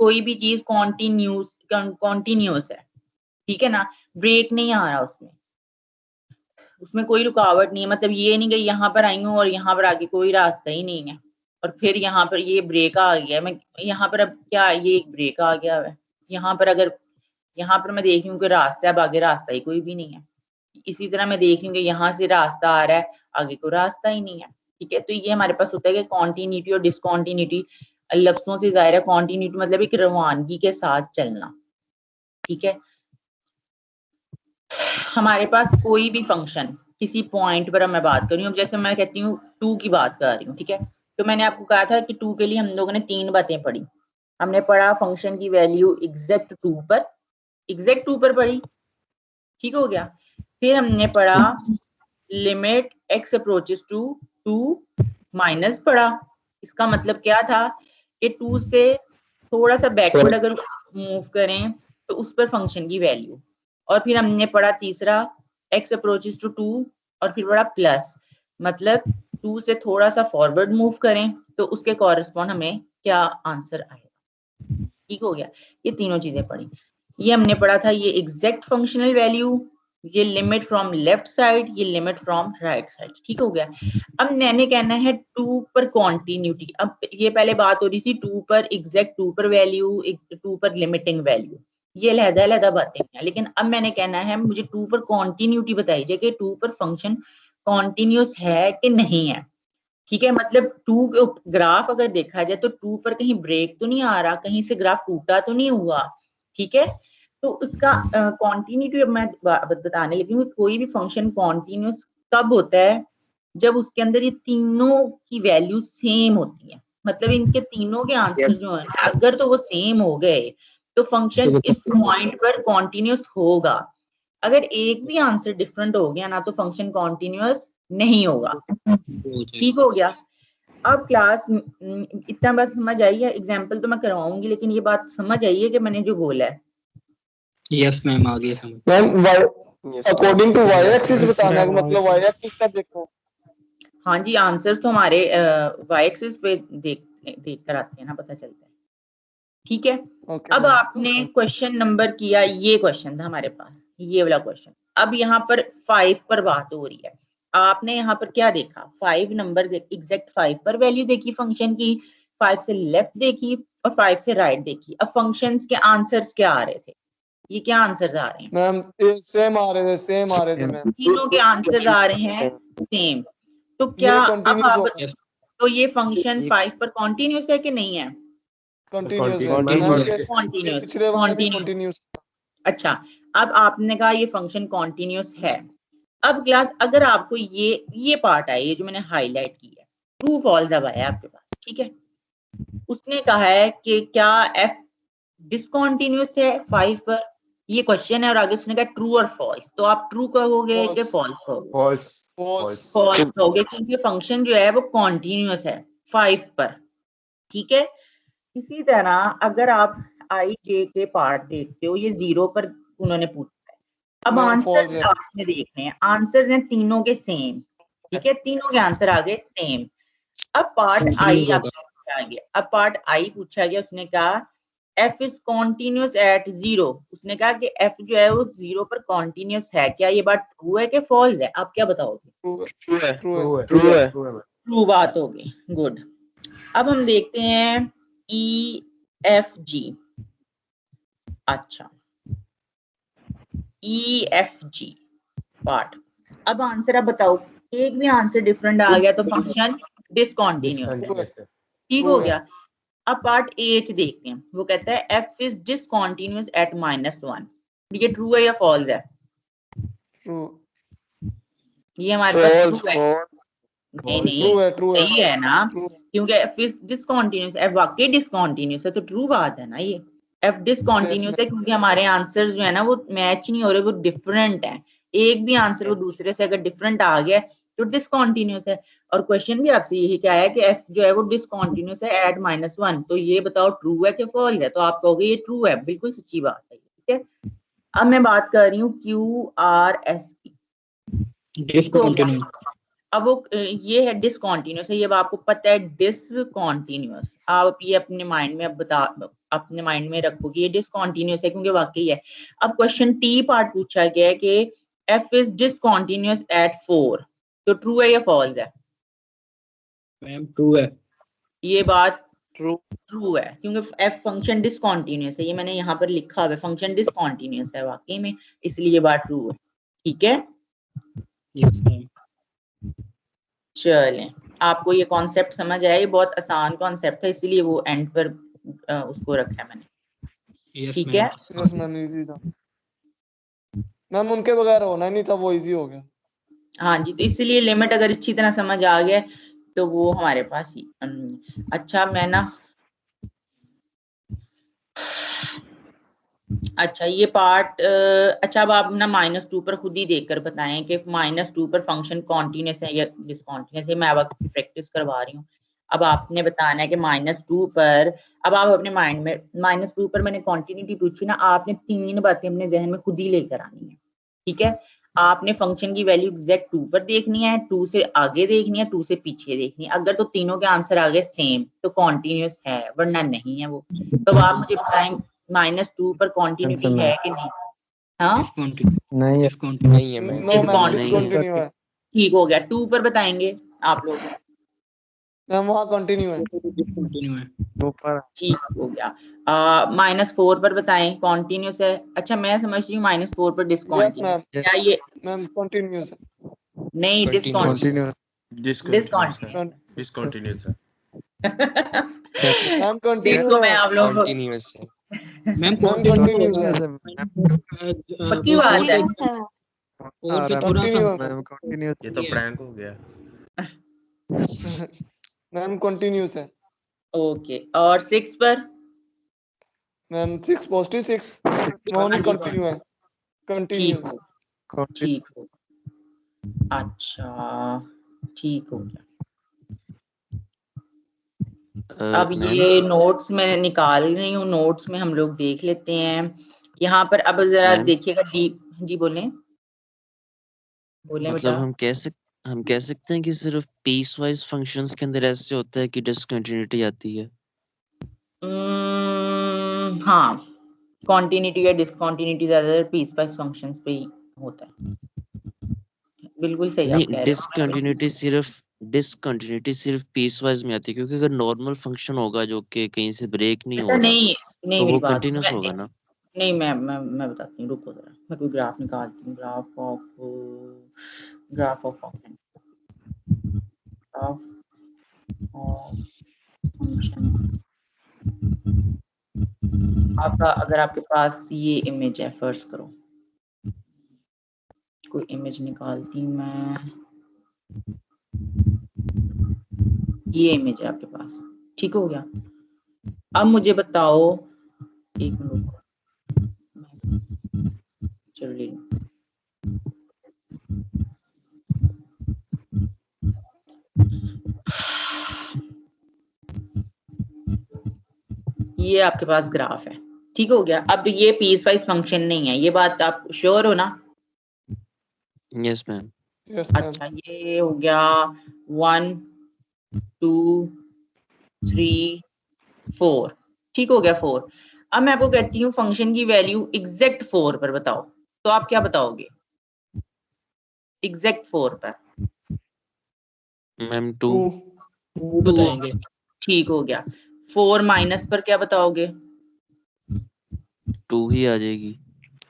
[SPEAKER 1] कोई भी चीज कॉन्टिन्यूस है, ठीक है ना, ब्रेक नहीं आ रहा उसमें कोई रुकावट नहीं है। मतलब ये नहीं कि यहाँ पर आई हूँ और यहाँ पर आगे कोई रास्ता ही नहीं है और फिर यहाँ पर ये ब्रेक आ गया, मैं यहाँ पर अब क्या, ये एक ब्रेक आ गया है, यहाँ पर अगर यहाँ पर मैं देख रही हूँ कि रास्ता है, अब आगे रास्ता ही कोई भी नहीं है। इसी तरह मैं देख रही हूँ कि यहाँ से रास्ता आ रहा है, आगे कोई रास्ता ही नहीं है, ठीक है। तो ये हमारे पास होता है कि कॉन्टिन्यूटी और डिसकॉन्टिन्यूटी, लफ्जों से जाहिर है कॉन्टिन्यूटी मतलब एक रवानगी के साथ चलना, ठीक है। हमारे पास कोई भी फंक्शन किसी पॉइंट पर मैं बात कर रही हूँ, जैसे मैं कहती हूँ 2 की बात कर रही हूँ, ठीक है। तो मैंने आपको कहा था कि 2 के लिए हम लोगों ने 3 बातें पढ़ी। हमने पढ़ा फंक्शन की वैल्यू एग्जैक्ट 2 पर पढ़ी, ठीक हो गया। फिर हमने पढ़ा limit x approaches to 2 minus पढ़ा। इसका मतलब क्या था कि 2 से थोड़ा सा बैकवर्ड अगर मूव करें तो उस पर फंक्शन की वैल्यू। और फिर हमने पढ़ा तीसरा x अप्रोचेस टू 2 और फिर पढ़ा प्लस, मतलब 2 से थोड़ा सा फॉरवर्ड मूव करें तो उसके कॉरेस्पॉन्ड हमें क्या आंसर आएगा। ठीक हो गया, ये तीनों चीजें पढ़ी। ये हमने पढ़ा था ये एग्जैक्ट फंक्शनल वैल्यू, ये लिमिट फ्रॉम लेफ्ट साइड, ये लिमिट फ्रॉम राइट साइड। ठीक हो गया। अब मैंने कहना है 2 पर कॉन्टिन्यूटी। अब ये पहले बात हो रही थी 2 पर एग्जैक्ट, 2 पर वैल्यू, 2 पर लिमिटिंग वैल्यू, ये अलग-अलग बातें हैं। लेकिन अब मैंने कहना है मुझे 2 पर कॉन्टिन्यूटी बताइए कि 2 पर फंक्शन कॉन्टिन्यूस है कि नहीं है। ठीक है, मतलब 2 के ग्राफ अगर देखा जाए तो 2 पर कहीं ब्रेक तो नहीं आ रहा, कहीं से ग्राफ टूटा तो नहीं हुआ। ठीक है, तो उसका कॉन्टिन्यूटी अब मैं बताने लगी हूँ। कोई भी फंक्शन कॉन्टिन्यूस कब होता है, जब उसके अंदर ये तीनों की वैल्यू सेम होती है। मतलब इनके तीनों के आंसर जो है अगर तो वो सेम हो गए तो फंक्शन इस पॉइंट पर कॉन्टिन्यूस होगा। अगर एक भी आंसर डिफरेंट हो गया ना तो फंक्शन कॉन्टिन्यूस नहीं होगा। ठीक हो गया। अब क्लास इतना बात समझ आई है, एग्जाम्पल तो मैं करवाऊंगी लेकिन ये बात समझ आई है कि मैंने जो बोला है।
[SPEAKER 6] यस मैम, आ गया समझ।
[SPEAKER 5] Ma'am according to Y axis बताना है, मतलब वाई एक्सिस का देखो।
[SPEAKER 1] हाँ जी, आंसर्स तो हमारे वाई एक्सिस पे देख कर आते हैं ना, पता चलता है। ठीक है, अब आपने क्वेश्चन नंबर किया, ये क्वेश्चन था हमारे पास, ये वाला क्वेश्चन। अब यहाँ पर 5 पर बात हो रही है। आपने यहाँ पर क्या देखा, 5 नंबर एग्जैक्ट 5 पर वैल्यू देखी फंक्शन की, 5 से लेफ्ट देखी और 5 से राइट देखी। अब फंक्शंस के आंसर्स क्या आ रहे थे, ये क्या आंसर्स आ रहे हैं
[SPEAKER 5] मैम? सेम आ रहे थे मैम।
[SPEAKER 1] तीनों के आंसर्स आ रहे हैं सेम। तो क्या अब आप, तो ये फंक्शन 5 पर कॉन्टिन्यूस है कि नहीं है?
[SPEAKER 5] कंटिन्यूस है।
[SPEAKER 1] कॉन्टिन्यूस,
[SPEAKER 5] पिछले वाला भी कंटिन्यूस।
[SPEAKER 1] अच्छा, अब आपने कहा ये फंक्शन कॉन्टिन्यूस है। अब क्लास अगर आपको ये पार्ट है, ये जो मैंने हाईलाइट की है, ट्रू फॉल्स अब आया आपके पास। ठीक है, उसने कहा है कि क्या f डिसकॉन्टिन्यूस है 5 पर, ये क्वेश्चन है। और आगे उसने कहा ट्रू और फॉल्स, तो आप ट्रू कहोगे कि फॉल्स कहोगे?
[SPEAKER 4] फॉल्स
[SPEAKER 1] कहोगे, क्योंकि फंक्शन जो है वो कॉन्टिन्यूस है 5 पर। ठीक है, इसी तरह अगर आप आई जे के पार्ट देखते हो, ये 0 पर उन्होंने पूछा है। अब आंसर आपने देखने हैं, आंसर हैं तीनों के सेम। ठीक है, तीनों के आंसर आ गए सेम। अब पार्ट आई आपसे पूछा गया, अब पार्ट आई पूछा गया, उसने कहा f इज कॉन्टिन्यूस एट 0। उसने कहा कि f जो है वो 0 पर कॉन्टिन्यूस है। क्या ये बात ट्रू है कि फॉल्स है, आप क्या बताओगे? ट्रू बात होगी, गुड। अब हम देखते हैं ई एफ जी। अच्छा, ई एफ जी पार्ट। अब आंसर आप बताओ, एक भी आंसर डिफरेंट आ गया तो फंक्शन डिसकॉन्टिन्यूस है। ठीक हो गया। अब पार्ट 8 देखते हैं, वो कहता है f इज डिसकॉन्टिन्यूस एट -1। ये ट्रू है या फॉल्स है?
[SPEAKER 5] ट्रू।
[SPEAKER 1] ये हमारे पास ट्रू है। नहीं, सही है ना, क्योंकि f इज डिसकॉन्टिन्यूस, f वाकई डिसकॉन्टिन्यूस है तो ट्रू बात है ना। ये f डिसकॉन्टिन्यूस है क्योंकि हमारे आंसर जो है ना वो मैच नहीं हो रहे, वो डिफरेंट है। एक भी आंसर वो दूसरे से अगर डिफरेंट आ गया तो डिसकॉन्टिन्यूस है। और क्वेश्चन भी आपसे यही क्या है कि f जो है वो डिसकॉन्टिन्यूस है एट -1। तो ये बताओ ट्रू है कि फॉल्स है? तो आप कहोगे ये ट्रू है, बिल्कुल सच्ची बात है। ठीक है, अब मैं बात कर रही हूँ QRS की। अब वो ये है डिसकॉन्टिन्यूस है, ये आपको पता है डिसकॉन्टिन्यूस। आप ये अपने माइंड में अपने माइंड में रखोगे ये डिसकॉन्टिन्यूस है क्योंकि वाकई है। अब क्वेश्चन टी पार्ट पूछा गया है कि f इज डिसकॉन्टिन्यूस एट 4। तो ट्रू है या फॉल्स है?
[SPEAKER 6] मैम ट्रू है।
[SPEAKER 1] ये बात ट्रू है क्योंकि f फंक्शन डिसकॉन्टिन्यूस है। ये मैंने यहाँ पर लिखा हुआ है, फंक्शन डिसकॉन्टिन्यूस है वाकई में, इसलिए ये बात ट्रू है। ठीक है,
[SPEAKER 6] यस मैम।
[SPEAKER 1] चलें, आपको ये कॉन्सेप्ट समझ आया? ये बहुत आसान कॉन्सेप्ट है, इसीलिए वो एंड पर उसको रखा है मैंने। ठीक है,
[SPEAKER 5] यस मैम, इजी था मैम, उनके बगैर होना नहीं था, वो इजी हो गया।
[SPEAKER 1] हाँ जी, तो इसलिए लिमिट अगर अच्छी तरह समझ आ गया तो वो हमारे पास ही अच्छा। मैं ना अच्छा ये पार्ट अच्छा अब आप ना -2 पर खुद ही देखकर बताएं कि -2 पर फंक्शन कॉन्टिन्यूस है या डिसकॉन्टिन्यूस है। मैं अब आपकी प्रैक्टिस करवा रही हूँ। अब आपने बताना है कि -2 पर, अब आप अपने माइंड में -2 पर मैंने कॉन्टिन्यूटी पूछी ना, आपने 3 बातें अपने जहन में खुद ही लेकर आनी है, ठीक है। आपने फंक्शन की वैल्यू एग्जैक्ट 2 पर देखनी है, 2 से आगे देखनी है, 2 से पीछे देखनी है। अगर तो तीनों के आंसर आ गए सेम तो कॉन्टिन्यूस है, वरना नहीं है वो। तो अब आप मुझे बताएं -2 पर कॉन्टिन्यूटी है कि नहीं? हाँ
[SPEAKER 6] नहीं है।
[SPEAKER 7] नहीं है मैम।
[SPEAKER 5] नो मैम
[SPEAKER 6] नहीं है।
[SPEAKER 5] डिसकंटिन्यू है
[SPEAKER 1] ठीक हो गया। 2 पर बताएंगे आप लोग।
[SPEAKER 5] मैम, वहाँ कंटिन्यू है।
[SPEAKER 2] ऊपर
[SPEAKER 1] ठीक हो गया। -4 पर बताएं कॉन्टिन्यूस है। अच्छा मैं समझती हूँ -4 पर
[SPEAKER 5] यस
[SPEAKER 1] डिसकॉन्टिन्यूस,
[SPEAKER 5] मैम,
[SPEAKER 1] क्या ये
[SPEAKER 5] मैम कंटिन्यूस है।
[SPEAKER 1] नहीं
[SPEAKER 7] Continuous है।
[SPEAKER 1] डिसकॉन्टिन्यूस?
[SPEAKER 8] डिसकंटिन्यूअस है, डिसकंटिन्यूअस है।
[SPEAKER 5] मैम कंटिन्यू
[SPEAKER 1] देखो मैं
[SPEAKER 5] है।
[SPEAKER 1] आप लोगों को
[SPEAKER 7] Continuous है।
[SPEAKER 6] मैम
[SPEAKER 5] मैम कंटिन्यूस है।
[SPEAKER 1] पक्की बात है।
[SPEAKER 6] और पे थोड़ा
[SPEAKER 5] कंटिन्यू
[SPEAKER 6] सा
[SPEAKER 5] है।
[SPEAKER 2] मैम कंटिन्यूस
[SPEAKER 8] ये तो प्रैंक हो गया।
[SPEAKER 5] मैम कंटिन्यूस है।
[SPEAKER 1] ओके और 6 पर?
[SPEAKER 5] मैम 6 पॉजिटिव 6 वो नहीं कंटिन्यू है,
[SPEAKER 1] ठीक
[SPEAKER 5] कंटिन्यूस।
[SPEAKER 1] हो, ठीक हो। अच्छा ठीक हो गया। अब ये नोट्स में निकाल रही हूँ, नोट्स में हम लोग देख लेते हैं। यहाँ पर अब जरा देखिएगा डी। जी बोले बोले
[SPEAKER 9] मतलब
[SPEAKER 1] बेटा।
[SPEAKER 9] हम कह सकते हैं कि सिर्फ पीस वाइज फंक्शंस के अंदर ऐसे होता है कि डिसकंटिन्यूटी आती है।
[SPEAKER 1] हाँ कॉन्टिन्यूटी या डिसकंटिन्यूटी ज्यादातर पीस वाइज फंक्शंस पे ही होता है। बिल्कुल सही आप
[SPEAKER 9] नहीं,
[SPEAKER 1] कह रहे हो।
[SPEAKER 9] डिसकंटिन्यूटी सिर्फ पीस वाइज में आती है, क्योंकि अगर नॉर्मल फंक्शन होगा जो कि कहीं से ब्रेक नहीं
[SPEAKER 1] अच्छा
[SPEAKER 9] हो रहा
[SPEAKER 1] नहीं नहीं,
[SPEAKER 9] तो
[SPEAKER 1] मेरी
[SPEAKER 9] वो
[SPEAKER 1] बात
[SPEAKER 9] कंटिन्यूस होगा ना।
[SPEAKER 1] नहीं मैं बताती हूँ, रुको जरा मैं कोई ग्राफ निकालती हूँ। ग्राफ ऑफ फंक्शन, आपका अगर आपके पास ये इमेज है, फर्ज करो कोई इमेज निकालती हूँ मैं, ये इमेज है आपके पास, ठीक हो गया। अब मुझे बताओ, एक मिनट चल रही ये आपके पास ग्राफ है, ठीक हो गया। अब ये पीस वाइज फंक्शन नहीं है, ये बात आप श्योर हो ना?
[SPEAKER 9] Yes ma'am.
[SPEAKER 1] अच्छा ये हो गया 1 2 3 4, ठीक हो गया 4। अब मैं आपको कहती हूँ फंक्शन की वैल्यू एग्जैक्ट 4 पर बताओ, तो आप क्या बताओगे एग्जैक्ट 4 पर?
[SPEAKER 9] मैम 2
[SPEAKER 6] बताएंगे।
[SPEAKER 1] ठीक हो गया। 4 माइनस पर क्या बताओगे?
[SPEAKER 9] 2 ही आ जाएगी।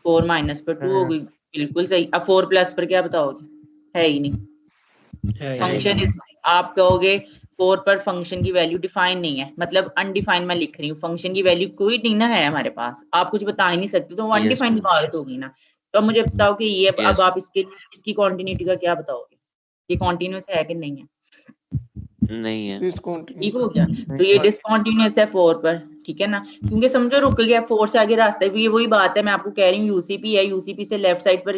[SPEAKER 1] 4 माइनस पर 2 होगी, बिल्कुल सही। अब 4 प्लस पर क्या बताओगे? है ही नहीं फंक्शन। इस आप कहोगे 4 पर फंक्शन की वैल्यू डिफाइन नहीं है, मतलब अनडिफाइन मैं लिख रही हूँ, फंक्शन की वैल्यू कोई नहीं ना है हमारे पास, आप कुछ बता ही नहीं सकते, तो अनडिफाइंड बात होगी ना। तो मुझे बताओ कि ये अब आप इसकी कॉन्टिन्यूटी का क्या बताओगे, ये कॉन्टिन्यूस है कि नहीं है?
[SPEAKER 9] नहीं है।
[SPEAKER 1] ठीक हो गया, तो ये डिसकंटिन्यूअस है 4 पर, ठीक है ना, क्योंकि समझो रुक गया 4 से आगे रास्ता है। ये वही बात है, मैं आपको कह रही हूँ यूसीपी है, यूसीपी से लेफ्ट साइड पर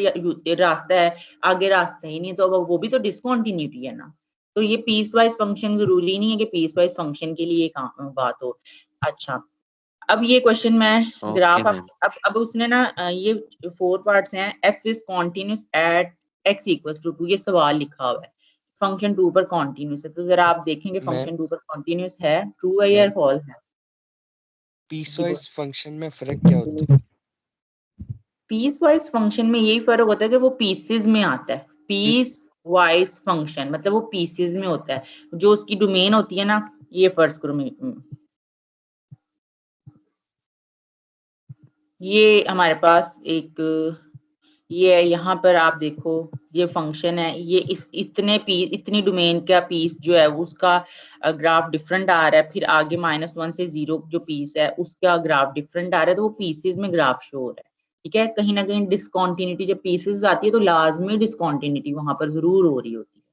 [SPEAKER 1] रास्ता है, आगे रास्ता ही नहीं, तो अब वो भी तो डिसकंटिन्यूटी है ना। तो ये पीस वाइज फंक्शन जरूरी नहीं है कि पीस वाइज फंक्शन के लिए बात हो। अच्छा अब ये क्वेश्चन में ग्राफ अब उसने ना ये 4 पार्ट्स हैं, F is continuous at X equals to 2, ये सवाल लिखा हुआ है फंक्शन 2 पर कॉन्टिन्यूस है, तो जरा आप देखेंगे फंक्शन 2 पर कॉन्टिन्यूस है, ट्रू है या फॉल्स है?
[SPEAKER 7] पीस वाइज फंक्शन में फर्क क्या होता है?
[SPEAKER 1] पीस वाइज फंक्शन में यही फर्क होता है कि वो पीसेस में आता है। पीस वाइज फंक्शन मतलब वो पीसेस में होता है, जो उसकी डोमेन होती है ना, ये फर्ज करो ये हमारे पास एक ये है, यहाँ पर आप देखो ये फंक्शन है, ये इतनी डोमेन का पीस जो है उसका ग्राफ डिफरेंट आ रहा है, फिर आगे -1 से 0 जो पीस है उसका ग्राफ डिफरेंट आ रहा है, तो वो पीसेस में ग्राफ शो हो रहा है, ठीक है। कहीं ना कहीं डिसकॉन्टिन्यूटी जब पीसेस आती है तो लाजमी डिसकॉन्टिन्यूटी वहां पर जरूर हो रही होती है,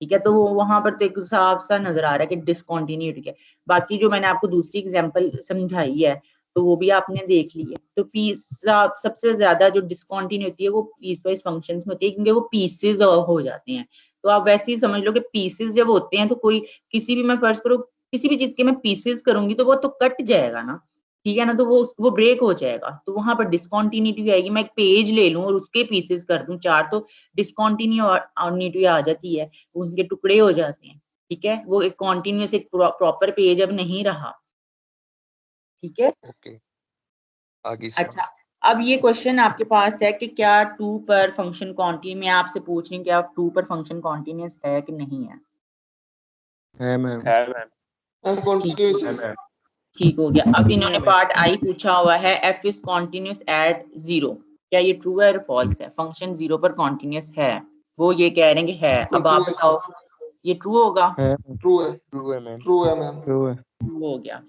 [SPEAKER 1] ठीक है। तो वो वहां पर तो साफ सा नजर आ रहा है कि डिसकॉन्टिन्यूटी है। बाकी जो मैंने आपको दूसरी एग्जांपल समझाई है, तो वो भी आपने देख ली है। तो सबसे ज्यादा जो डिसकंटिन्यू होती है वो पीसवाइज फंक्शंस में होती है, क्योंकि वो पीसेस हो जाते हैं। तो आप वैसे ही समझ लो कि पीसेस जब होते हैं तो कोई किसी भी, मैं फर्ज करो किसी भी चीज के मैं पीसेस करूंगी तो वो तो कट जाएगा ना, ठीक है ना, तो वो ब्रेक हो जाएगा, तो वहां पर डिसकंटिन्यूटी आएगी। मैं एक पेज ले लूं और उसके पीसेस कर दूं 4, तो डिसकंटिन्यूटी आ जाती है, उनके टुकड़े हो जाते हैं, ठीक है। वो एक कॉन्टिन्यूस एक प्रॉपर पेज अब नहीं रहा, ठीक है।
[SPEAKER 7] ओके आगे सर।
[SPEAKER 1] अच्छा, अब ये क्वेश्चन आपके पास है कि क्या 2 पर फंक्शन कॉन्टिन्यूस, मैं आपसे पूछ रही हूँ क्या 2 पर फंक्शन कॉन्टिन्यूस है कि नहीं है?
[SPEAKER 2] मैम
[SPEAKER 5] मैम कंटिन्यूस
[SPEAKER 4] है
[SPEAKER 5] है।
[SPEAKER 4] मैम।
[SPEAKER 1] ठीक हो गया। अब इन्होंने पार्ट आई पूछा हुआ है, एफ इज कॉन्टिन्यूस एट 0, क्या ये ट्रू है और फॉल्स है? फंक्शन 0 पर कॉन्टिन्यूस है, वो ये कह रहे हैं कि है। अब आप बताओ ये ट्रू होगा?
[SPEAKER 5] ट्रू है,
[SPEAKER 7] ट्रू है मैम।
[SPEAKER 5] ट्रू है मैम।
[SPEAKER 2] ट्रू है।
[SPEAKER 1] ट्रू हो गया।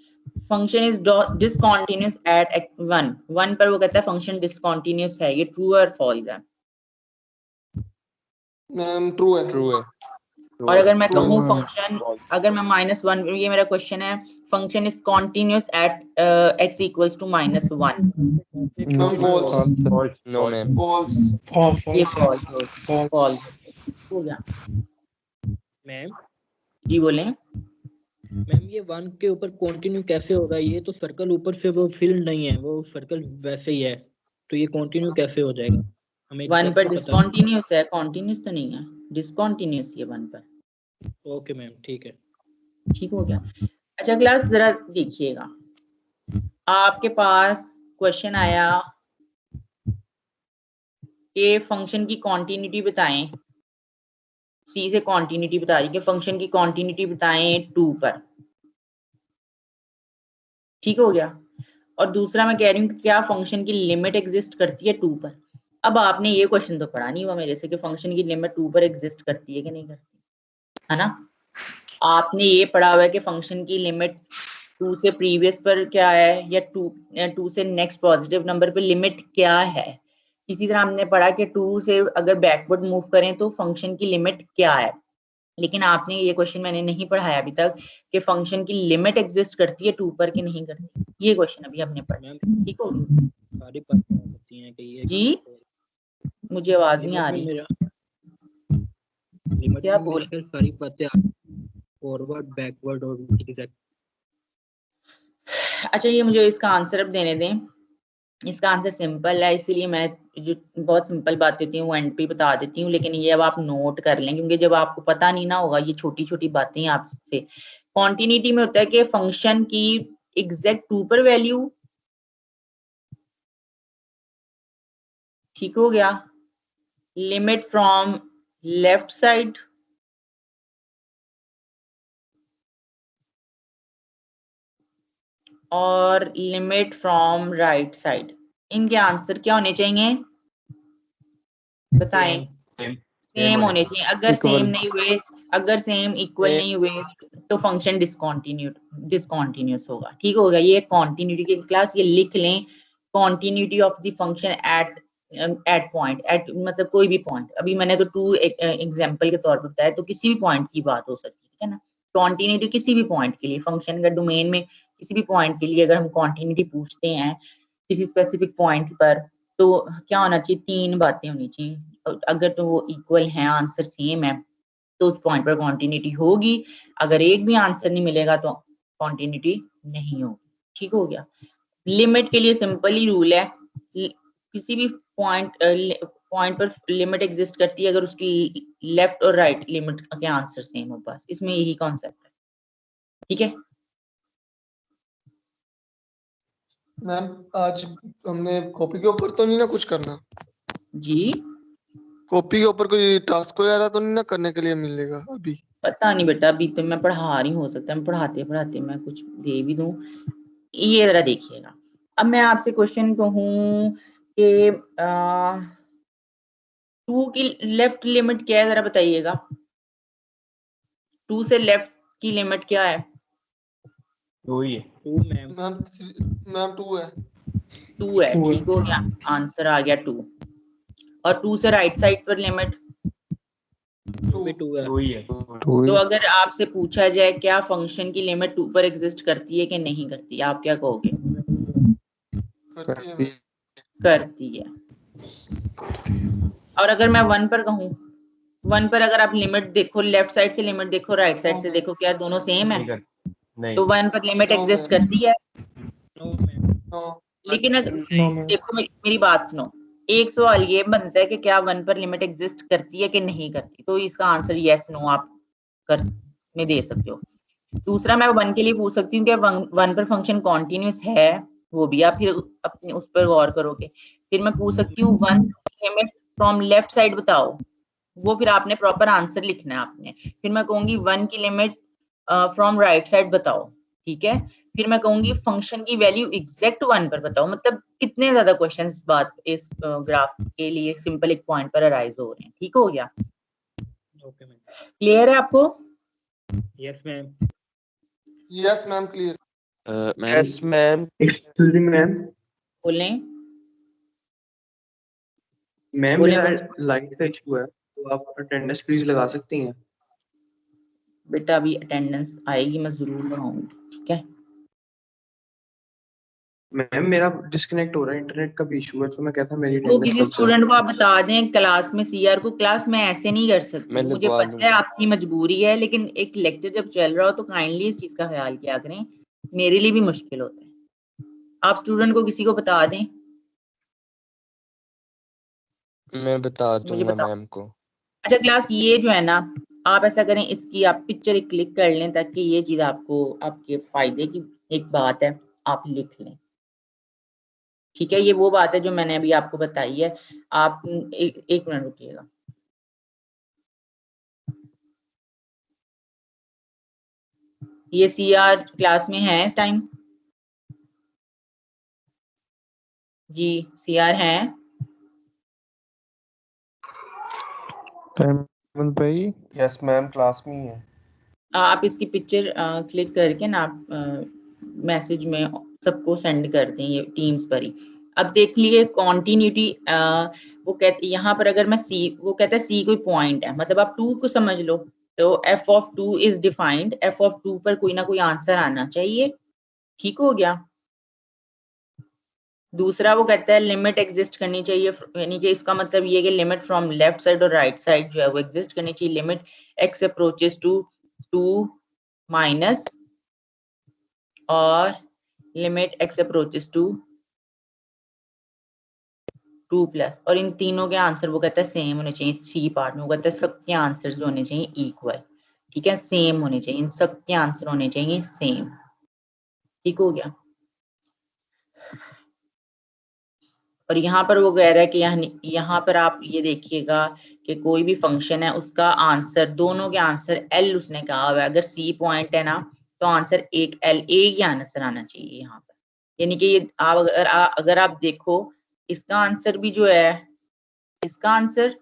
[SPEAKER 1] फंक्शन इज डिसकंटिन्यूअस एट 1 पर वो कहता है फंक्शन डिसकंटिन्यूअस है, ये ट्रू और फॉल्स है?
[SPEAKER 5] मैम ट्रू है।
[SPEAKER 7] ट्रू है।
[SPEAKER 1] और अगर मैं
[SPEAKER 5] True.
[SPEAKER 1] कहूँ फंक्शन, अगर मैं -1, ये मेरा क्वेश्चन है, function is continuous at x equals to -1,
[SPEAKER 5] ma'am false.
[SPEAKER 7] No ma'am.
[SPEAKER 5] False.
[SPEAKER 1] ये फॉल्स हो गया।
[SPEAKER 6] मैम
[SPEAKER 1] जी बोलें।
[SPEAKER 6] मैम ये 1 के ऊपर कंटिन्यू कैसे होगा? ये तो सर्कल ऊपर से वो फिल्ड नहीं है, वो सर्कल वैसे ही है, तो ये कंटिन्यू कैसे हो जाएगा? हमें
[SPEAKER 1] 1 पर
[SPEAKER 6] exactly पता
[SPEAKER 1] डिसकंटिन्यूअस है, कॉन्टिन्यूअस तो नहीं है, डिसकंटिन्यूअस ये 1 पर।
[SPEAKER 6] नहीं। ओके मैम ठीक है।
[SPEAKER 1] ठीक हो गया। अच्छा क्लास जरा देखिएगा, आपके पास क्वेश्चन आया कि फंक्शन की कॉन्टिन्यूटी बताएं, सी से कॉन्टिन्यूटी बता रही कि फंक्शन की कॉन्टिन्यूटी बताएं 2 पर, ठीक हो गया। और दूसरा मैं कह रही हूँ कि क्या फंक्शन की लिमिट एग्जिस्ट करती है 2 पर। अब आपने ये क्वेश्चन तो पढ़ा नहीं हुआ मेरे से कि फंक्शन की लिमिट 2 पर एग्जिस्ट करती है कि नहीं करती, है ना। आपने ये पढ़ा हुआ है कि फंक्शन की लिमिट 2 से प्रीवियस पर क्या है, या 2 से नेक्स्ट पॉजिटिव नंबर पे लिमिट क्या है। इसी तरह हमने पढ़ा कि 2 से अगर बैकवर्ड मूव करें तो फंक्शन की लिमिट क्या है। लेकिन आपने ये क्वेश्चन मैंने नहीं पढ़ाया अभी तक कि फंक्शन की लिमिट एग्जिस्ट करती है 2 पर कि नहीं करती, ये क्वेश्चन अभी हमने पढ़ा, ठीक हो गया।
[SPEAKER 6] सारी बातें होती हैं कि ये
[SPEAKER 1] जी मुझे आवाज नहीं आ रही,
[SPEAKER 6] लिमिट
[SPEAKER 1] क्या
[SPEAKER 6] में
[SPEAKER 1] बोल।
[SPEAKER 6] मेरे ख्याल सारी बातें फॉरवर्ड बैकवर्ड और एग्जैक्ट।
[SPEAKER 1] अच्छा ये मुझे इसका आंसर अब देने दें, इसका आंसर सिंपल है, इसीलिए मैं जो बहुत सिंपल बातें होती हैं वो एंड पे बता देती हूँ, लेकिन ये अब आप नोट कर लें, क्योंकि जब आपको पता नहीं ना होगा ये छोटी छोटी बातें आपसे। कॉन्टिन्यूटी में होता है कि फंक्शन की एग्जैक्ट 2 पर वैल्यू, ठीक हो गया, लिमिट फ्रॉम लेफ्ट साइड और लिमिट फ्रॉम राइट साइड, इनके आंसर क्या होने चाहिए बताएं? सेम होने चाहिए। अगर सेम नहीं हुए, अगर सेम इक्वल नहीं हुए तो फंक्शन डिसकंटिन्यूअस होगा, ठीक हो गया। ये कॉन्टिन्यूटी की क्लास, ये लिख लें, continuity of the function at point, at मतलब कोई भी पॉइंट। अभी मैंने तो 2 एग्जांपल के तौर पर बताया, तो किसी भी पॉइंट की बात हो सकती है, ठीक है ना। कॉन्टिन्यूटी किसी भी पॉइंट के लिए, फंक्शन का डोमेन में किसी भी पॉइंट के लिए अगर हम कॉन्टिन्यूटी पूछते हैं किसी स्पेसिफिक पॉइंट पर, तो क्या होना चाहिए, 3 बातें होनी चाहिए। अगर तो वो इक्वल है, आंसर सेम है, तो उस पॉइंट पर कॉन्टिन्यूटी होगी। अगर एक भी आंसर नहीं मिलेगा तो कॉन्टिन्यूटी नहीं होगी, ठीक हो गया। लिमिट के लिए सिंपल ही रूल है, किसी भी पॉइंट पर लिमिट एग्जिस्ट करती है अगर उसकी लेफ्ट और राइट लिमिट के आंसर सेम हो, बस इसमें यही कॉन्सेप्ट है, ठीक है।
[SPEAKER 5] मैम आज हमने कॉपी के ऊपर तो नहीं ना कुछ करना?
[SPEAKER 1] जी
[SPEAKER 5] कॉपी के ऊपर कोई टास्क वगैरह तो नहीं ना करने के लिए मिलेगा अभी?
[SPEAKER 1] पता नहीं बेटा, अभी तो मैं पढ़ा रही हूँ, हो सकता है मैं पढ़ाते पढ़ाते मैं कुछ दे भी दूं। ये जरा देखिएगा, अब मैं आपसे क्वेश्चन कहूँ कि 2 की लेफ्ट लिमिट क्या है जरा बताइएगा। 2 से लेफ्ट की लिमिट क्या है?
[SPEAKER 4] 2 ही है।
[SPEAKER 6] 2 मैम।
[SPEAKER 5] मैम 2 है।
[SPEAKER 1] 2 है, ठीक हो गया, आंसर आ गया 2। और 2 से राइट साइड पर लिमिट
[SPEAKER 6] 2 है।
[SPEAKER 4] 2 ही है।
[SPEAKER 1] तो अगर आपसे पूछा जाए क्या फंक्शन की लिमिट 2 पर एग्जिस्ट करती है कि नहीं करती, आप क्या कहोगे? करती है। और अगर मैं 1 पर कहूँ, 1 पर अगर आप लिमिट देखो, लेफ्ट साइड से लिमिट देखो, राइट साइड से देखो, क्या दोनों सेम है?
[SPEAKER 4] नहीं।
[SPEAKER 1] तो 1 पर लिमिट एग्जिस्ट करती है। लेकिन अगर देखो मेरी बात सुनो, एक सवाल ये बनता है कि क्या 1 पर लिमिट एग्जिस्ट करती है कि नहीं करती, तो इसका आंसर यस नो आप कर में दे सकते हो। दूसरा मैं 1 के लिए पूछ सकती हूँ कि 1 पर फंक्शन कॉन्टिन्यूस है, वो भी आप फिर अपने उस पर गौर करोगे। फिर मैं पूछ सकती हूँ 1 लिमिट फ्रॉम लेफ्ट साइड बताओ, वो फिर आपने प्रॉपर आंसर लिखना है आपने। फिर मैं कहूंगी 1 की लिमिट फ्रॉम राइट साइड बताओ, ठीक है। फिर मैं कहूंगी फंक्शन की वैल्यू एग्जैक्ट 1 पर बताओ। मतलब कितने ज्यादा क्वेश्चंस इस बात इस ग्राफ के लिए सिंपल एक पॉइंट पर अराइज हो रहे हैं। ठीक हो गया?
[SPEAKER 6] Okay ma'am.
[SPEAKER 1] क्लियर है आपको?
[SPEAKER 6] Yes ma'am.
[SPEAKER 5] Yes ma'am clear.
[SPEAKER 9] Ma'am
[SPEAKER 3] ma'am excuse me ma'am.
[SPEAKER 1] बोलें
[SPEAKER 3] मैम
[SPEAKER 1] बोलें
[SPEAKER 3] मेरा
[SPEAKER 1] बोलें।
[SPEAKER 3] लाइट का इशू है, तो आप अटेंडेंस प्लीज लगा सकती हैं।
[SPEAKER 1] बेटा अभी अटेंडेंस आएगी, मैं जरूर लगाऊंगी, ठीक है।
[SPEAKER 3] मैम मेरा डिस्कनेक्ट हो रहा है, इंटरनेट का भी इशू है, तो मैं कहता मेरी
[SPEAKER 1] तो
[SPEAKER 3] अटेंडेंस
[SPEAKER 1] किसी
[SPEAKER 3] लग जाए।
[SPEAKER 1] स्टूडेंट को आप बता दें क्लास में, सीआर को, क्लास में ऐसे नहीं कर सकती।
[SPEAKER 7] मैं
[SPEAKER 1] मुझे
[SPEAKER 7] लगवा
[SPEAKER 1] पता है आपकी मजबूरी है, लेकिन एक लेक्चर जब चल रहा हो तो काइंडली इस चीज का ख्याल किया करें, मेरे लिए भी मुश्किल होता है। आप स्टूडेंट को किसी को बता दें।
[SPEAKER 7] मैं बता
[SPEAKER 1] मुझे
[SPEAKER 7] दूंगा
[SPEAKER 1] बताओ।
[SPEAKER 7] मैम को।
[SPEAKER 1] अच्छा क्लास, ये जो है ना, आप ऐसा करें, इसकी आप पिक्चर एक क्लिक कर लें, ताकि ये चीज आपको आपके फायदे की एक बात है, आप लिख लें, ठीक है। ये वो बात है जो मैंने अभी आपको बताई है। आप एक मिनट रुकिएगा। ये सीआर क्लास में है इस टाइम? जी सीआर है?
[SPEAKER 2] अहमद भाई
[SPEAKER 10] यस मैम क्लास में ही है।
[SPEAKER 1] आप इसकी पिक्चर क्लिक करके ना आप मैसेज में सबको सेंड कर दें, ये टीम्स पर ही। अब देख लिए कॉन्टिन्यूटी, वो कहते यहाँ पर अगर मैं सी, वो कहता है सी कोई पॉइंट है, मतलब आप 2 को समझ लो, तो F of 2 is defined, F of 2 पर कोई ना कोई आंसर आना चाहिए। ठीक हो गया? दूसरा वो कहता है लिमिट एग्जिस्ट करनी चाहिए, यानी कि इसका मतलब ये है कि लिमिट फ्रॉम लेफ्ट साइड और राइट साइड जो है वो एग्जिस्ट करनी चाहिए। Limit x approaches to 2 minus और limit x approaches to 2 plus, और इन तीनों के आंसर वो कहता है सेम होने चाहिए। सी पार्ट में वो कहता है सबके आंसर जो होने चाहिए इक्वल, ठीक है, सेम होने चाहिए, इन सबके आंसर होने चाहिए सेम। ठीक हो गया? और यहाँ पर वो कह रहा है कि यहाँ पर आप ये देखिएगा कि कोई भी फंक्शन है उसका आंसर, दोनों के आंसर एल उसने कहा हुआ है। अगर सी पॉइंट है ना, तो आंसर एक एल, एक ही आंसर आना चाहिए यहाँ पर। यानी कि ये आप अगर आप देखो, इसका आंसर भी जो है, इसका आंसर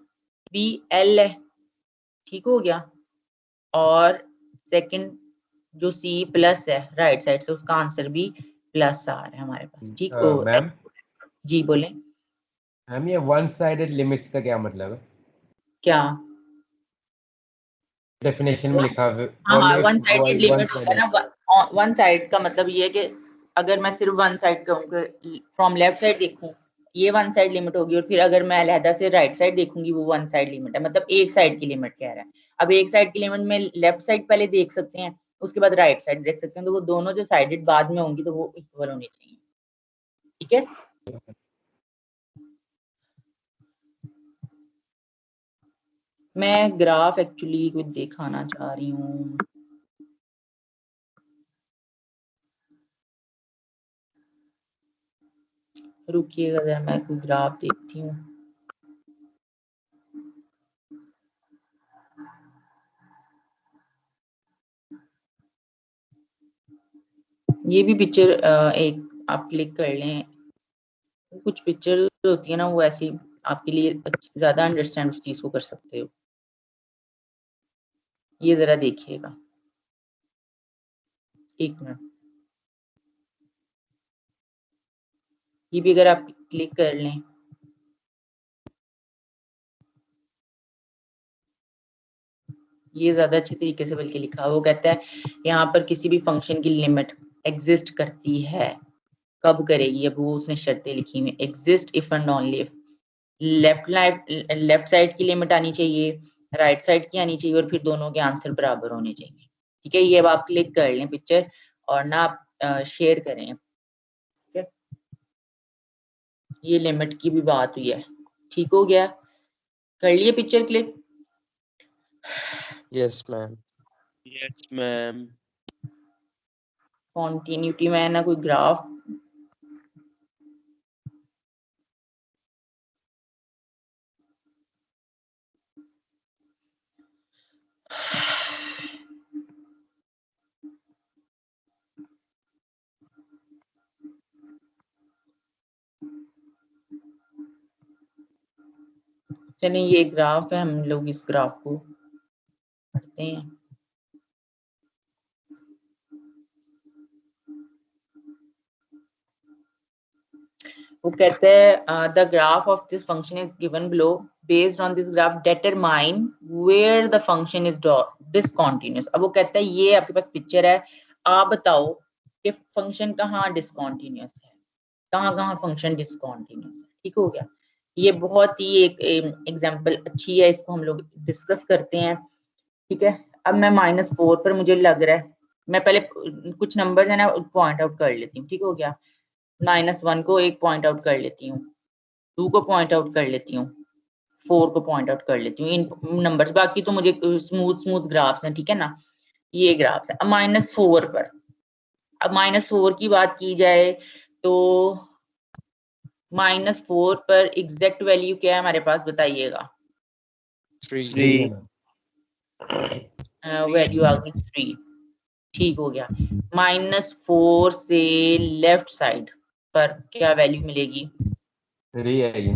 [SPEAKER 1] भी एल है। ठीक हो गया? और सेकंड जो सी प्लस है राइट साइड से, उसका आंसर भी प्लस आ रहा है हमारे पास। ठीक हो?
[SPEAKER 4] मैम
[SPEAKER 1] जी बोले।
[SPEAKER 4] मैम ये वन साइडेड लिमिट्स का क्या मतलब है?
[SPEAKER 1] क्या
[SPEAKER 4] डेफिनेशन में लिखा है?
[SPEAKER 1] हाँ, वन साइडेड लिमिट होता है ना। वन साइड का मतलब ये है कि अगर मैं सिर्फ वन साइड कहूँ, फ्रॉम लेफ्ट साइड देखूं, ये वन साइड लिमिट होगी, और फिर अगर मैं अलहदा से राइट साइड देखूंगी, वो वन साइड लिमिट है। मतलब एक साइड की लिमिट कह रहा है। अब एक साइड की लिमिट में लेफ्ट साइड पहले देख सकते हैं, उसके बाद राइट साइड देख सकते हैं, तो वो दोनों जो साइडेड बाद में होंगी तो वो इक्वल होनी चाहिए। ठीक है? मैं ग्राफ एक्चुअली कुछ दिखाना चाह रही हूँ। रुकिएगा जरा, मैं कोई ग्राफ देखती हूँ। ये भी पिक्चर एक आप क्लिक कर लें। कुछ पिक्चर होती है ना, वो ऐसी आपके लिए ज्यादा अंडरस्टैंड उस चीज को कर सकते हो। ये जरा देखिएगा, एक मिनट। ये भी अगर आप क्लिक कर लें, ये ज्यादा अच्छे तरीके से बल्कि लिखा। वो कहता है यहाँ पर किसी भी फंक्शन की लिमिट एग्जिस्ट करती है, कब करेगी, अब वो उसने शर्तें लिखी हुई, exist if and only if, left side की लिमिट आनी चाहिए, राइट साइड की आनी चाहिए, और फिर दोनों के आंसर बराबर होने चाहिए। ठीक है, ये अब आप क्लिक कर लें पिक्चर और ना आप शेयर करें। ठीक है, ये लिमिट की भी बात हुई है। ठीक हो गया, कर लिए picture click?
[SPEAKER 7] Yes ma'am.
[SPEAKER 9] Yes ma'am.
[SPEAKER 1] Continuity में है ना कोई ग्राफ, चलिए ये ग्राफ है, हम लोग इस ग्राफ को पढ़ते हैं। वो कहते हैं the graph of this function is given below, based on this graph determine where the function is discontinuous. अब वो कहता है ये आपके पास पिक्चर है, आप बताओ कि फंक्शन कहाँ डिसकंटीन्यूअस है, कहाँ कहाँ फंक्शन डिसकंटीन्यूअस है। ठीक हो गया, ये बहुत ही एक एग्जांपल अच्छी है, इसको हम लोग डिस्कस करते हैं। ठीक है, अब मैं -4 पर मुझे लग रहा है, मैं पहले कुछ नंबर है ना पॉइंट आउट कर लेती हूँ। ठीक हो गया, -1 को एक पॉइंट आउट कर लेती हूँ, 2 को पॉइंट आउट कर लेती हूँ, 4 को पॉइंट आउट कर लेती हूँ, इन नंबर्स, बाकी तो मुझे स्मूथ ग्राफ्स हैं। ठीक है ना, ये ग्राफ्स है। अब -4 पर, अब -4 की बात की जाए तो -4 पर एग्जैक्ट वैल्यू क्या है हमारे पास, बताइएगा।
[SPEAKER 7] 3।
[SPEAKER 1] वैल्यू आ गई 3। ठीक हो गया, -4 से लेफ्ट साइड पर क्या वैल्यू मिलेगी?
[SPEAKER 4] 3 आएगी।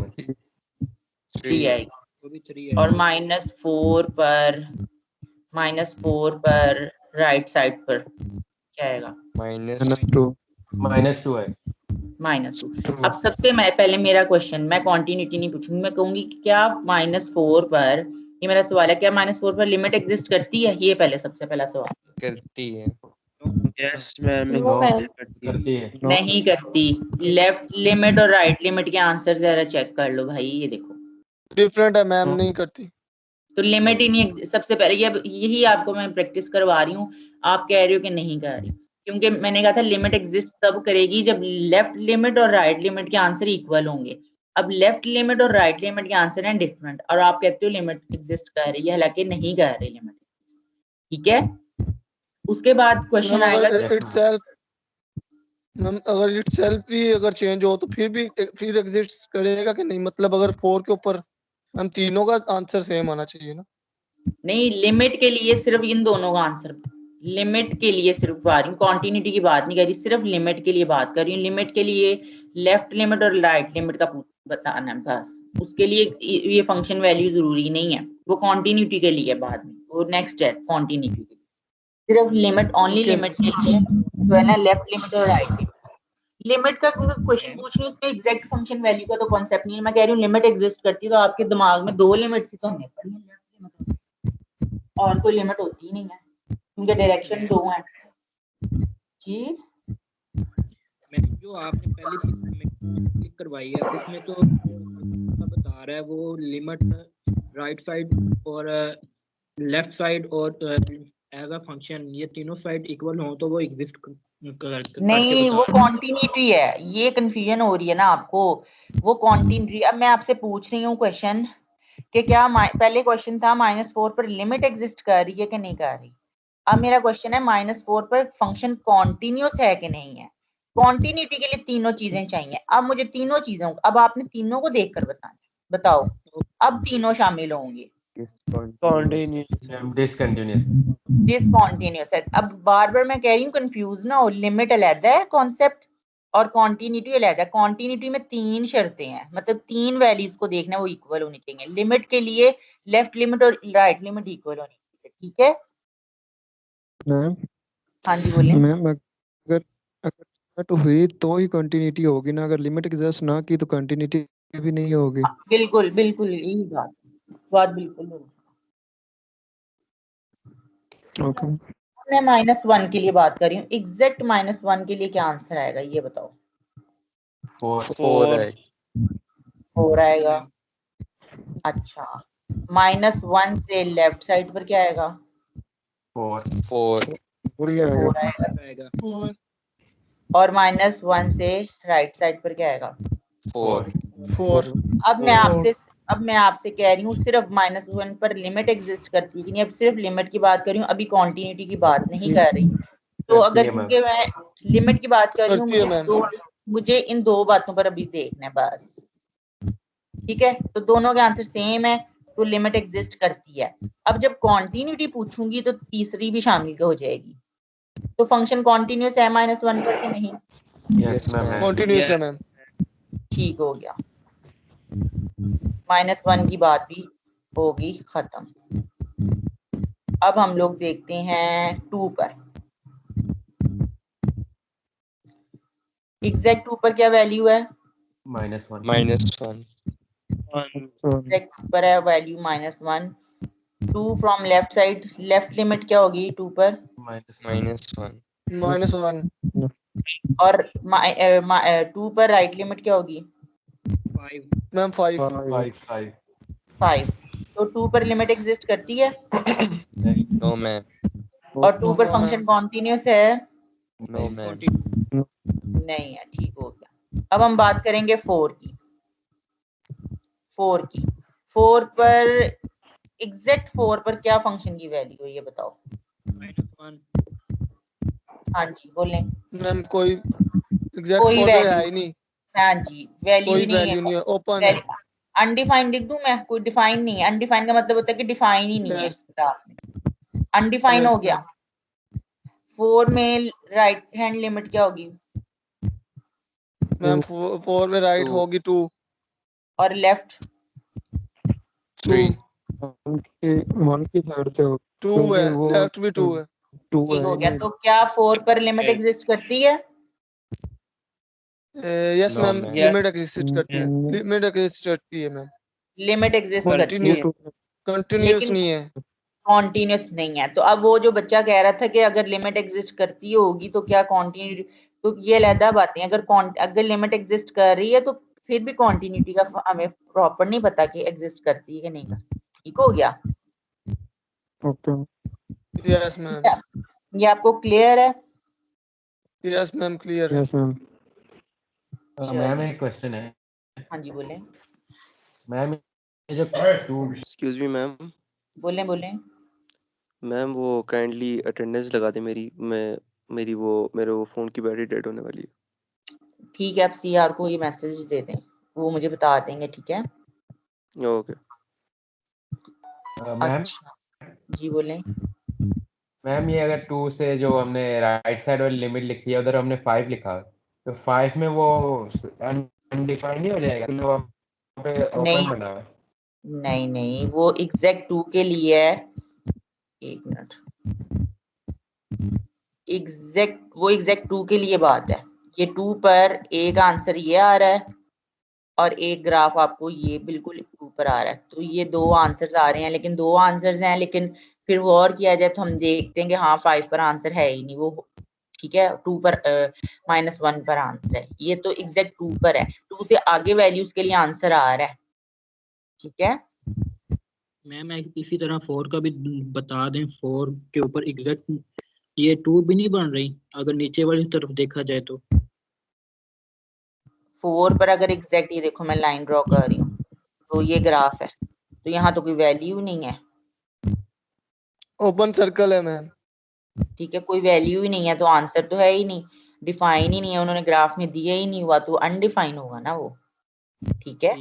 [SPEAKER 1] 3 आएगी।
[SPEAKER 6] वो भी 3 है।
[SPEAKER 1] और -4 पर राइट साइड पर क्या आएगा?
[SPEAKER 2] -2
[SPEAKER 4] -2 है।
[SPEAKER 1] -2। अब सबसे मैं पहले मेरा क्वेश्चन, मैं कॉन्टिन्यूटी नहीं पूछूंगी, मैं कहूंगी कि क्या -4 पर, ये मेरा सवाल है, क्या -4 पर लिमिट एग्जिस्ट करती है? ये पहले सबसे पहला सवाल।
[SPEAKER 7] करती है।
[SPEAKER 9] Yes ma'am.
[SPEAKER 4] करती है।
[SPEAKER 1] नहीं करती। लेफ्ट लिमिट और राइट लिमिट के आंसर जरा चेक कर लो भाई, ये देखो
[SPEAKER 5] डिफरेंट है मैम, नहीं करती।
[SPEAKER 1] तो लिमिट ही नहीं। सबसे पहले यही आपको मैं प्रैक्टिस करवा रही हूँ, आप कह रहे हो कि नहीं कर रही, क्योंकि मैंने कहा था लिमिट एग्जिस्ट तब करेगी जब लेफ्ट लिमिट और राइट लिमिट के आंसर इक्वल होंगे। अब लेफ्ट लिमिट और राइट लिमिट के आंसर हैं डिफरेंट, और आप कहते हो लिमिट एग्जिस्ट कर रही है, हालांकि नहीं कर रही लिमिट। ठीक है, उसके बाद क्वेश्चन आएगा
[SPEAKER 5] अगर इटसेल्फ भी अगर चेंज हो तो फिर एग्जिस्ट करेगा कि नहीं? मतलब अगर 4 के ऊपर हम तीनों का आंसर सेम आना चाहिए ना?
[SPEAKER 1] नहीं, लिमिट के लिए सिर्फ इन दोनों का आंसर, लिमिट के लिए सिर्फ बता रही हूँ, कॉन्टिन्यूटी की बात नहीं कर रही, सिर्फ लिमिट के लिए बात कर रही हूँ। लिमिट के लिए लेफ्ट लिमिट और राइट लिमिट का बताना है बस, उसके लिए ये फंक्शन वैल्यू जरूरी नहीं है, वो कॉन्टिन्यूटी के लिए बाद में, वो नेक्स्ट है कॉन्टिन्यूटी के लिए। सिर्फ लिमिट, ओनली लिमिट के लिए जो है ना, लेफ्ट लिमिट और राइट लिमिट। लिमिट का क्वेश्चन पूछ रही हूँ, उसमें एग्जैक्ट फंक्शन वैल्यू का तो कॉन्सेप्ट नहीं है, मैं कह रही हूँ लिमिट एग्जिस्ट करती है, तो आपके दिमाग में 2 लिमिट ही तो होने पड़ी है, और कोई लिमिट होती ही नहीं है, क्योंकि डायरेक्शन 2 है। जी
[SPEAKER 6] मैम, जो आपने पहली क्लिक करवाई है उसमें तो बता रहा है वो लिमिट राइट साइड और लेफ्ट साइड और एज अ फंक्शन, ये तीनों साइड इक्वल हो तो वो एग्जिस्ट
[SPEAKER 1] नहीं, वो कॉन्टिन्यूटी है, ये कंफ्यूजन हो रही है ना आपको, वो कॉन्टिन्यूटी। अब मैं आपसे पूछ रही हूँ क्वेश्चन कि क्या पहले क्वेश्चन था -4 पर लिमिट एग्जिस्ट कर रही है कि नहीं कर रही, अब मेरा क्वेश्चन है -4 पर फंक्शन कॉन्टिन्यूअस है कि नहीं है। कॉन्टिन्यूटी के लिए तीनों चीजें चाहिए, अब मुझे तीनों चीजों, अब आपने तीनों को देखकर बताना, बताओ अब तीनों शामिल होंगे। डिसकंटीन्यूअस है। अब बार बार मैं कह रही हूँ कंफ्यूज ना हो, लिमिट अलग है कॉन्सेप्ट और कॉन्टिन्यूटी अलग है। कॉन्टिन्यूटी में 3 शर्तें हैं, मतलब 3 वैल्यूज को देखना, वो इक्वल होनी चाहिए। लिमिट के लिए लेफ्ट लिमिट और राइट लिमिट इक्वल होनी चाहिए। ठीक है
[SPEAKER 2] मैम?
[SPEAKER 1] हाँ जी बोलें।
[SPEAKER 2] मैम अगर लिमिट हुई तो ही कंटिन्यूटी होगी ना, अगर लिमिट एग्जिस्ट ना की तो कंटिन्यूटी भी नहीं होगी।
[SPEAKER 1] बिल्कुल बिल्कुल, यही बात बिल्कुल होगी।
[SPEAKER 2] ओके,
[SPEAKER 1] मैं -1 के लिए बात कर रही हूँ, एग्जैक्ट -1 के लिए क्या आंसर आएगा ये बताओ।
[SPEAKER 7] 4 है।
[SPEAKER 1] 4 आएगा। अच्छा, -1 से लेफ्ट साइड पर क्या आएगा?
[SPEAKER 7] 4
[SPEAKER 1] 4 आएगा। और -1 से राइट साइड पर क्या आएगा?
[SPEAKER 7] 4
[SPEAKER 1] अब मैं आपसे कह रही हूँ सिर्फ -1 पर लिमिट एग्जिस्ट करती है कि नहीं? अब सिर्फ लिमिट की बात कर रही हूँ, अभी कॉन्टिन्यूटी की बात नहीं कर रही। तो अगर क्योंकि मैं लिमिट की बात कर रही हूँ, मुझे इन दो बातों पर अभी देखना है बस, ठीक है? तो दोनों के आंसर सेम है, तो लिमिट एग्जिस्ट करती है। अब जब कॉन्टिन्यूटी पूछूंगी तो तीसरी भी शामिल हो जाएगी। तो फंक्शन कॉन्टिन्यूस है -1 पर कि नहीं?
[SPEAKER 7] Yes ma'am.
[SPEAKER 5] कॉन्टिन्यूस है मैम।
[SPEAKER 1] ठीक हो गया, -1 की बात भी होगी खत्म। अब हम लोग देखते हैं 2 पर। एग्जैक्ट 2 पर क्या वैल्यू है?
[SPEAKER 7] -1
[SPEAKER 1] एग्जैक्ट 2 पर है value -1। 2 from left side, left limit क्या होगी 2 पर?
[SPEAKER 7] -1
[SPEAKER 1] और 2 पर राइट लिमिट क्या होगी?
[SPEAKER 6] 5
[SPEAKER 5] मैम 5
[SPEAKER 1] तो 2 पर लिमिट एग्जिस्ट करती है?
[SPEAKER 7] No ma'am.
[SPEAKER 1] और 2 पर फंक्शन कॉन्टिन्यूस है?
[SPEAKER 7] No ma'am.
[SPEAKER 1] नहीं है। ठीक हो गया। अब हम बात करेंगे 4 की। 4 पर एग्जैक्ट 4 पर क्या फंक्शन की वैल्यू है ये बताओ?
[SPEAKER 6] -1
[SPEAKER 1] हाँ जी बोलें।
[SPEAKER 5] मैम कोई एग्जैक्ट
[SPEAKER 1] कोई
[SPEAKER 5] 4 पे है
[SPEAKER 1] वैल्यू
[SPEAKER 5] ही नहीं।
[SPEAKER 1] हाँ जी, वैल्यू
[SPEAKER 5] कोई
[SPEAKER 1] नहीं
[SPEAKER 5] वैल्यू नहीं है, ओपन है।
[SPEAKER 1] अनडिफाइंड लिख दूं मैं? कोई डिफाइन नहीं है। अनडिफाइंड का मतलब होता है कि डिफाइन ही नहीं है। अनडिफाइन हो गया। 4 में राइट हैंड लिमिट क्या होगी?
[SPEAKER 5] मैम 4 में राइट होगी 2
[SPEAKER 1] और लेफ्ट
[SPEAKER 7] 3
[SPEAKER 2] 1 की साइड से
[SPEAKER 5] 2 है, लेफ्ट भी 2 है।
[SPEAKER 1] ठीक हो गया। तो क्या 4 पर लिमिट एग्जिस्ट करती है?
[SPEAKER 5] यस मैम, लिमिट एग्जिस्ट करती है। लिमिट एग्जिस्ट करती है मैम।
[SPEAKER 1] लिमिट एग्जिस्ट करती है
[SPEAKER 5] कंटिन्यूस नहीं है।
[SPEAKER 1] कॉन्टिन्यूस नहीं है। तो अब वो जो बच्चा कह रहा था कि अगर लिमिट एग्जिस्ट करती होगी तो क्या कॉन्टिन्यूटी, तो ये अलग बातें। अगर लिमिट एग्जिस्ट कर रही है तो फिर भी कॉन्टिन्यूटी का हमें प्रॉपर नहीं पता कि एग्जिस्ट करती है कि नहीं करती। ठीक हो गया?
[SPEAKER 2] Okay
[SPEAKER 5] yes ma'am.
[SPEAKER 1] ये आपको क्लियर है?
[SPEAKER 5] यस मैम, क्लियर है।
[SPEAKER 2] Yes ma'am.
[SPEAKER 4] मैम एक क्वेश्चन है।
[SPEAKER 1] हाँ जी बोलें।
[SPEAKER 4] मैम ये जो
[SPEAKER 10] एक्सक्यूज मी मैम।
[SPEAKER 1] बोलें
[SPEAKER 10] मैम वो काइंडली अटेंडेंस लगा दे मेरी। मेरे वो फोन की बैटरी डेड होने वाली है।
[SPEAKER 1] ठीक है, आप सीआर को ये मैसेज दे दें, वो मुझे बता देंगे। ठीक है
[SPEAKER 10] ओके
[SPEAKER 4] मैम।
[SPEAKER 1] अच्छा जी बोलें।
[SPEAKER 4] मैम ये अगर 2 से जो हमने राइट साइड वाली लिमिट लिखी है उधर हमने 5 लिखा है, तो 5 में वो अनडिफाइंड नहीं हो जाएगा? तो वहाँ पे ओपन बना है।
[SPEAKER 1] नहीं, वो एग्जैक्ट 2 के लिए है। एक मिनट, एग्जैक्ट 2 के लिए बात है। ये 2 पर एक आंसर ये आ रहा है और एक ग्राफ आपको ये बिल्कुल ऊपर आ रहा है। तो ये 2 आंसर्स आ रहे हैं, लेकिन 2 आंसर्स हैं, लेकिन फिर वो और किया जाए तो हम देखते हैं कि हाँ 5 पर आंसर है ही नहीं वो। ठीक है, 2 पर -1 पर आंसर है। ये तो एग्जैक्ट 2 पर है, 2 से आगे वैल्यूज के लिए आंसर आ रहा है। ठीक है
[SPEAKER 6] मैम इसी तरह 4 का भी बता दें। 4 के ऊपर एग्जैक्ट ये 2 भी नहीं बन रही अगर नीचे वाली तरफ देखा जाए तो।
[SPEAKER 1] 4 पर अगर एग्जैक्ट, ये देखो मैं लाइन ड्रॉ कर रही हूँ, तो ये ग्राफ है, तो यहाँ तो कोई वैल्यू नहीं है।
[SPEAKER 5] ओपन सर्कल है मैम।
[SPEAKER 1] ठीक है, कोई वैल्यू ही नहीं है तो आंसर तो है ही नहीं, डिफाइन ही नहीं है, उन्होंने ग्राफ में दिया ही नहीं हुआ, तो अनडिफाइन होगा ना वो। ठीक है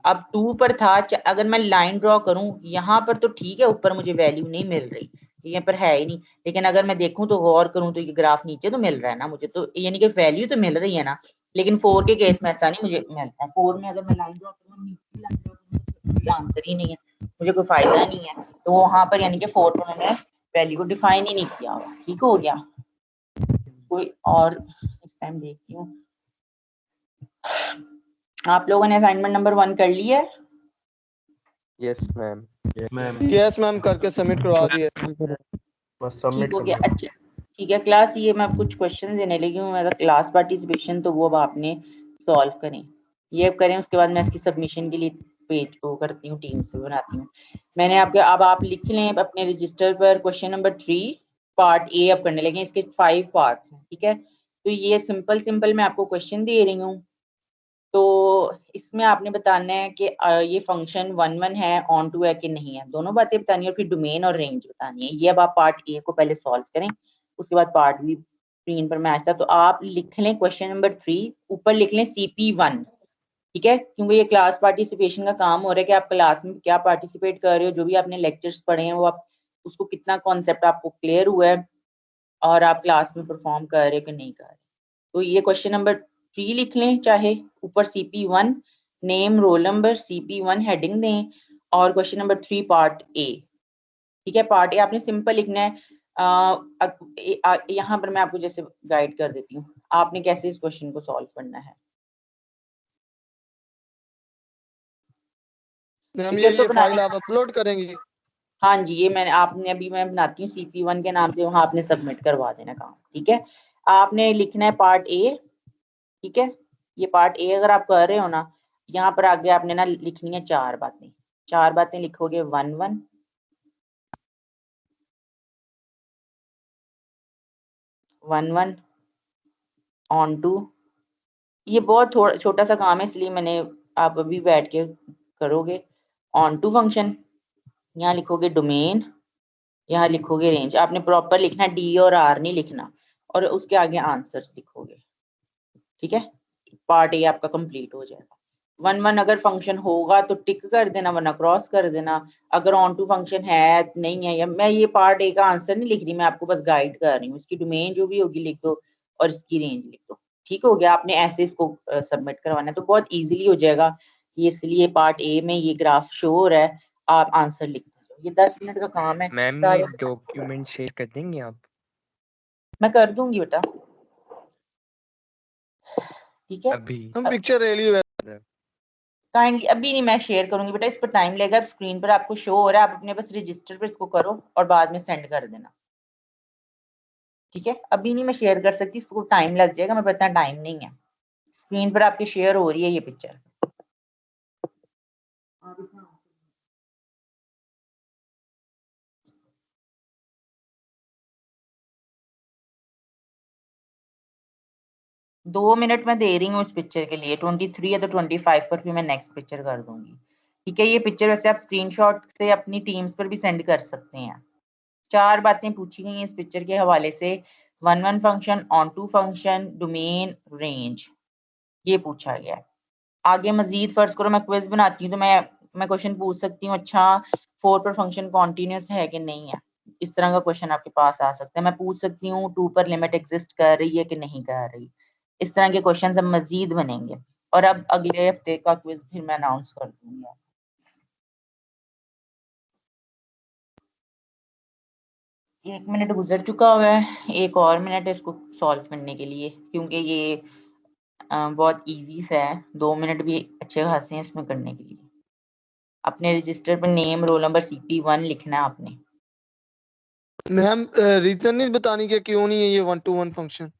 [SPEAKER 1] अब 2 पर था, अगर मैं लाइन ड्रॉ करूं यहाँ पर तो ठीक है, ऊपर मुझे वैल्यू नहीं मिल रही, यहाँ पर है ही नहीं। लेकिन अगर मैं देखूं तो गौर करूं तो ये ग्राफ नीचे तो मिल रहा है ना मुझे, तो यानी कि वैल्यू तो मिल रही है ना। लेकिन 4 के केस में ऐसा नहीं मुझे मिलता है। 4 में अगर मैं लाइन ड्रॉ करूँ नीचे लाइन ड्रॉ करूँ तो आंसर ही नहीं है, मुझे कोई फायदा नहीं है। तो वहां पर यानी कि 4 पर मैंने वैल्यू को डिफाइन ही नहीं किया हुआ। ठीक हो गया? कोई और इस टाइम देखती हूँ। आप लोगों ने असाइनमेंट नंबर 1 कर लिया है?
[SPEAKER 7] Yes ma'am.
[SPEAKER 5] यस मैम, करके सबमिट करवा दिए।
[SPEAKER 10] बस
[SPEAKER 1] ठीक
[SPEAKER 10] सबमिट
[SPEAKER 1] हो
[SPEAKER 10] कर
[SPEAKER 1] गया।
[SPEAKER 10] दो।
[SPEAKER 1] अच्छा ठीक है क्लास, ये मैं कुछ क्वेश्चन देने लगी हूँ मेरा क्लास पार्टिसिपेशन, तो वो अब आपने सॉल्व करें, ये अब करें, उसके बाद मैं इसकी सबमिशन के लिए पेज को करती हूँ, टीम से बनाती हूँ। मैंने आपके, अब आप लिख लें अपने रजिस्टर पर क्वेश्चन नंबर 3 पार्ट ए अब करने लगे, इसके 5 पार्ट्स हैं, ठीक है। तो ये सिंपल मैं आपको क्वेश्चन दे रही हूँ, तो इसमें आपने बताना है कि ये फंक्शन 1 है, ऑन टू है कि नहीं है, दोनों बातें बतानी है, और फिर डोमेन और रेंज बतानी है। ये अब आप पार्ट ए को पहले सॉल्व करें, उसके बाद पार्ट बी स्क्रीन पर मैं आया, तो आप लिख लें क्वेश्चन नंबर 3, ऊपर लिख लें CP1, ठीक है, क्योंकि ये क्लास पार्टिसिपेशन का काम हो रहा है कि आप क्लास में क्या पार्टिसिपेट कर रहे हो, जो भी आपने लेक्चर्स पढ़े हैं वो आप उसको कितना कॉन्सेप्ट आपको क्लियर हुआ है और आप क्लास में परफॉर्म कर रहे हो कि नहीं कर रहे। तो ये क्वेश्चन नंबर 3 लिख लें, चाहे ऊपर CP1 name roll number CP1 heading दें, और क्वेश्चन नंबर 3 पार्ट ए, ठीक है। पार्ट ए आपने सिंपल लिखना है। यहाँ पर मैं आपको जैसे गाइड कर देती हूँ, आपने कैसे इस क्वेश्चन को सॉल्व करना है।
[SPEAKER 5] मैम
[SPEAKER 1] ठीक है, तो
[SPEAKER 5] ये फाइल आप अपलोड करेंगे?
[SPEAKER 1] हाँ जी, ये मैं बनाती हूँ CP1 के नाम से, वहां आपने सबमिट करवा देना काम, ठीक है। आपने लिखना है पार्ट ए, ठीक है, ये पार्ट ए अगर आप कर रहे हो ना, यहाँ पर आगे आपने ना लिखनी है 4 बातें, 4 बातें लिखोगे 1 ऑन टू, ये बहुत थोड़ा छोटा सा काम है, इसलिए मैंने, आप अभी बैठ के करोगे। ऑन टू फंक्शन, यहाँ लिखोगे डोमेन, यहाँ लिखोगे रेंज, आपने प्रॉपर लिखना है, डी और आर नहीं लिखना, और उसके आगे आंसर्स लिखोगे, ठीक है। पार्ट ए आपका कंप्लीट हो जाएगा। 1 अगर फंक्शन होगा तो टिक कर देना, वरना क्रॉस कर देना। अगर ऑन टू फंक्शन है नहीं है, या मैं ये पार्ट ए का आंसर नहीं लिख रही, मैं आपको बस गाइड कर रही हूँ, इसकी डोमेन जो भी होगी लिख दो और इसकी रेंज लिख दो, ठीक हो गया। आपने ऐसे इसको सबमिट करवाना है, तो बहुत इजीली हो जाएगा ये, इसलिए पार्ट ए में ये ग्राफ शो हो रहा है, आप आंसर लिख दो, ये 10 मिनट का काम है।
[SPEAKER 7] मैम ये
[SPEAKER 1] सारे
[SPEAKER 7] डॉक्यूमेंट शेयर कर देंगे आप?
[SPEAKER 1] मैं कर दूंगी बेटा, ठीक है।
[SPEAKER 7] अभी
[SPEAKER 5] हम पिक्चर ले ली
[SPEAKER 1] काइंडली अभी नहीं मैं शेयर करूंगी बेटा, इस पर टाइम लगेगा, स्क्रीन पर आपको शो हो रहा है, आप अपने बस रजिस्टर पर इसको करो और बाद में सेंड कर देना, ठीक है। अभी नहीं मैं शेयर कर सकती, इसको टाइम लग जाएगा, मेरे पास इतना टाइम नहीं है। स्क्रीन पर आपके शेयर हो रही है ये पिक्चर। 2 मिनट मैं दे रही हूँ इस पिक्चर के लिए, 23 या तो 25 पर फिर मैं नेक्स्ट पिक्चर कर दूंगी, ठीक है। ये पिक्चर वैसे आप स्क्रीनशॉट से अपनी टीम्स पर भी सेंड कर सकते हैं। 4 बातें पूछी गई हैं इस पिक्चर के हवाले से, 1 function, onto function, domain, range, ये पूछा गया है। आगे मजीद फर्ज करो मैं क्विज बनाती हूँ, तो मैं क्वेश्चन पूछ सकती हूँ, अच्छा 4 पर फंक्शन कॉन्टिन्यूस है कि नहीं है, इस तरह का क्वेश्चन आपके पास आ सकता है। मैं पूछ सकती हूँ 2 पर लिमिट एग्जिस्ट कर रही है कि नहीं कर रही, इस तरह के क्वेश्चन अब मजीद बनेंगे। और अब अगले हफ्ते का क्विज फिर मैं अनाउंस कर दूंगी। 1 मिनट गुजर चुका हुआ है, 1 और मिनट है इसको सॉल्व करने के लिए, क्योंकि ये बहुत इजी सा है, 2 मिनट भी अच्छे खासे हैं इसमें करने के लिए। अपने रजिस्टर पर नेम रोल नंबर CP1 लिखना है आपने।
[SPEAKER 5] मैम रीजन नहीं बतानी कि क्यों नहीं है ये 1 to 1 फंक्शन,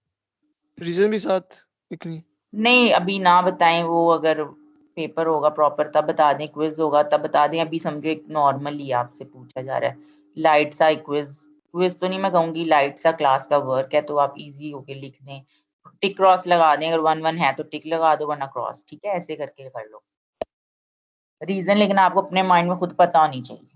[SPEAKER 5] रीजन भी साथ लिखनी है?
[SPEAKER 1] नहीं अभी ना बताएं, वो अगर पेपर होगा प्रॉपर तब बता दें, क्विज होगा तब बता दें, अभी समझो एक नॉर्मली आपसे पूछा जा रहा है, लाइट सा क्विज, क्विज तो नहीं मैं कहूँगी, लाइट सा क्लास का वर्क है, तो आप इजी होके लिख दें, टिक क्रॉस लगा दें, अगर 1 है तो टिक लगा दो, वरना क्रॉस, ठीक है, ऐसे करके कर लो। रीजन लिखना आपको अपने माइंड में खुद पता होनी चाहिए।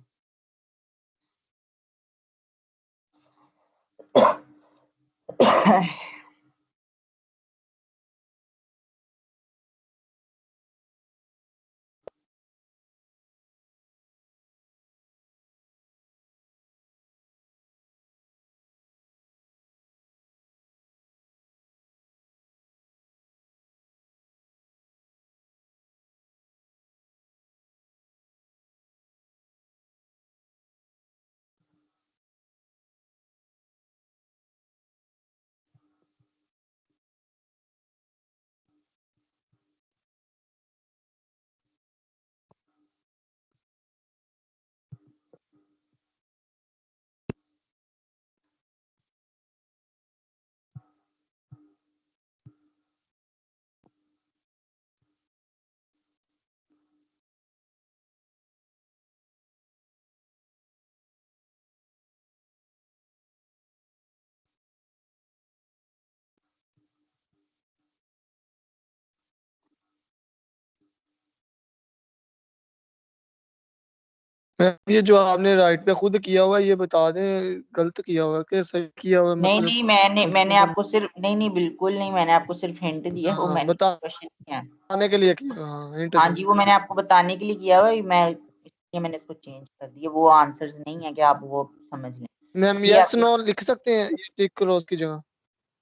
[SPEAKER 5] मैम ये जो आपने राइट पे खुद किया हुआ है ये बता दें, गलत किया हुआ है कि सही किया हुआ है?
[SPEAKER 1] नहीं
[SPEAKER 5] मतलब
[SPEAKER 1] नहीं, मैंने
[SPEAKER 5] उसमें
[SPEAKER 1] मैंने
[SPEAKER 5] तो
[SPEAKER 1] आपको सिर्फ नहीं बिल्कुल नहीं, मैंने आपको सिर्फ हिंट दिया, वो
[SPEAKER 5] हाँ
[SPEAKER 1] मैंने
[SPEAKER 5] बताने
[SPEAKER 1] क्वेश्चन किया है।
[SPEAKER 5] के लिए किया, हाँ हिंट
[SPEAKER 1] हाँ
[SPEAKER 5] दें।
[SPEAKER 1] जी, वो मैंने आपको बताने के लिए किया हुआ है, मैं इसलिए मैंने इसको चेंज कर दिया। वो आंसर्स नहीं है कि आप वो समझ लें।
[SPEAKER 5] मैम
[SPEAKER 1] ये
[SPEAKER 5] यस
[SPEAKER 1] आपके
[SPEAKER 5] नो लिख सकते हैं ये टिक क्रॉस की जगह?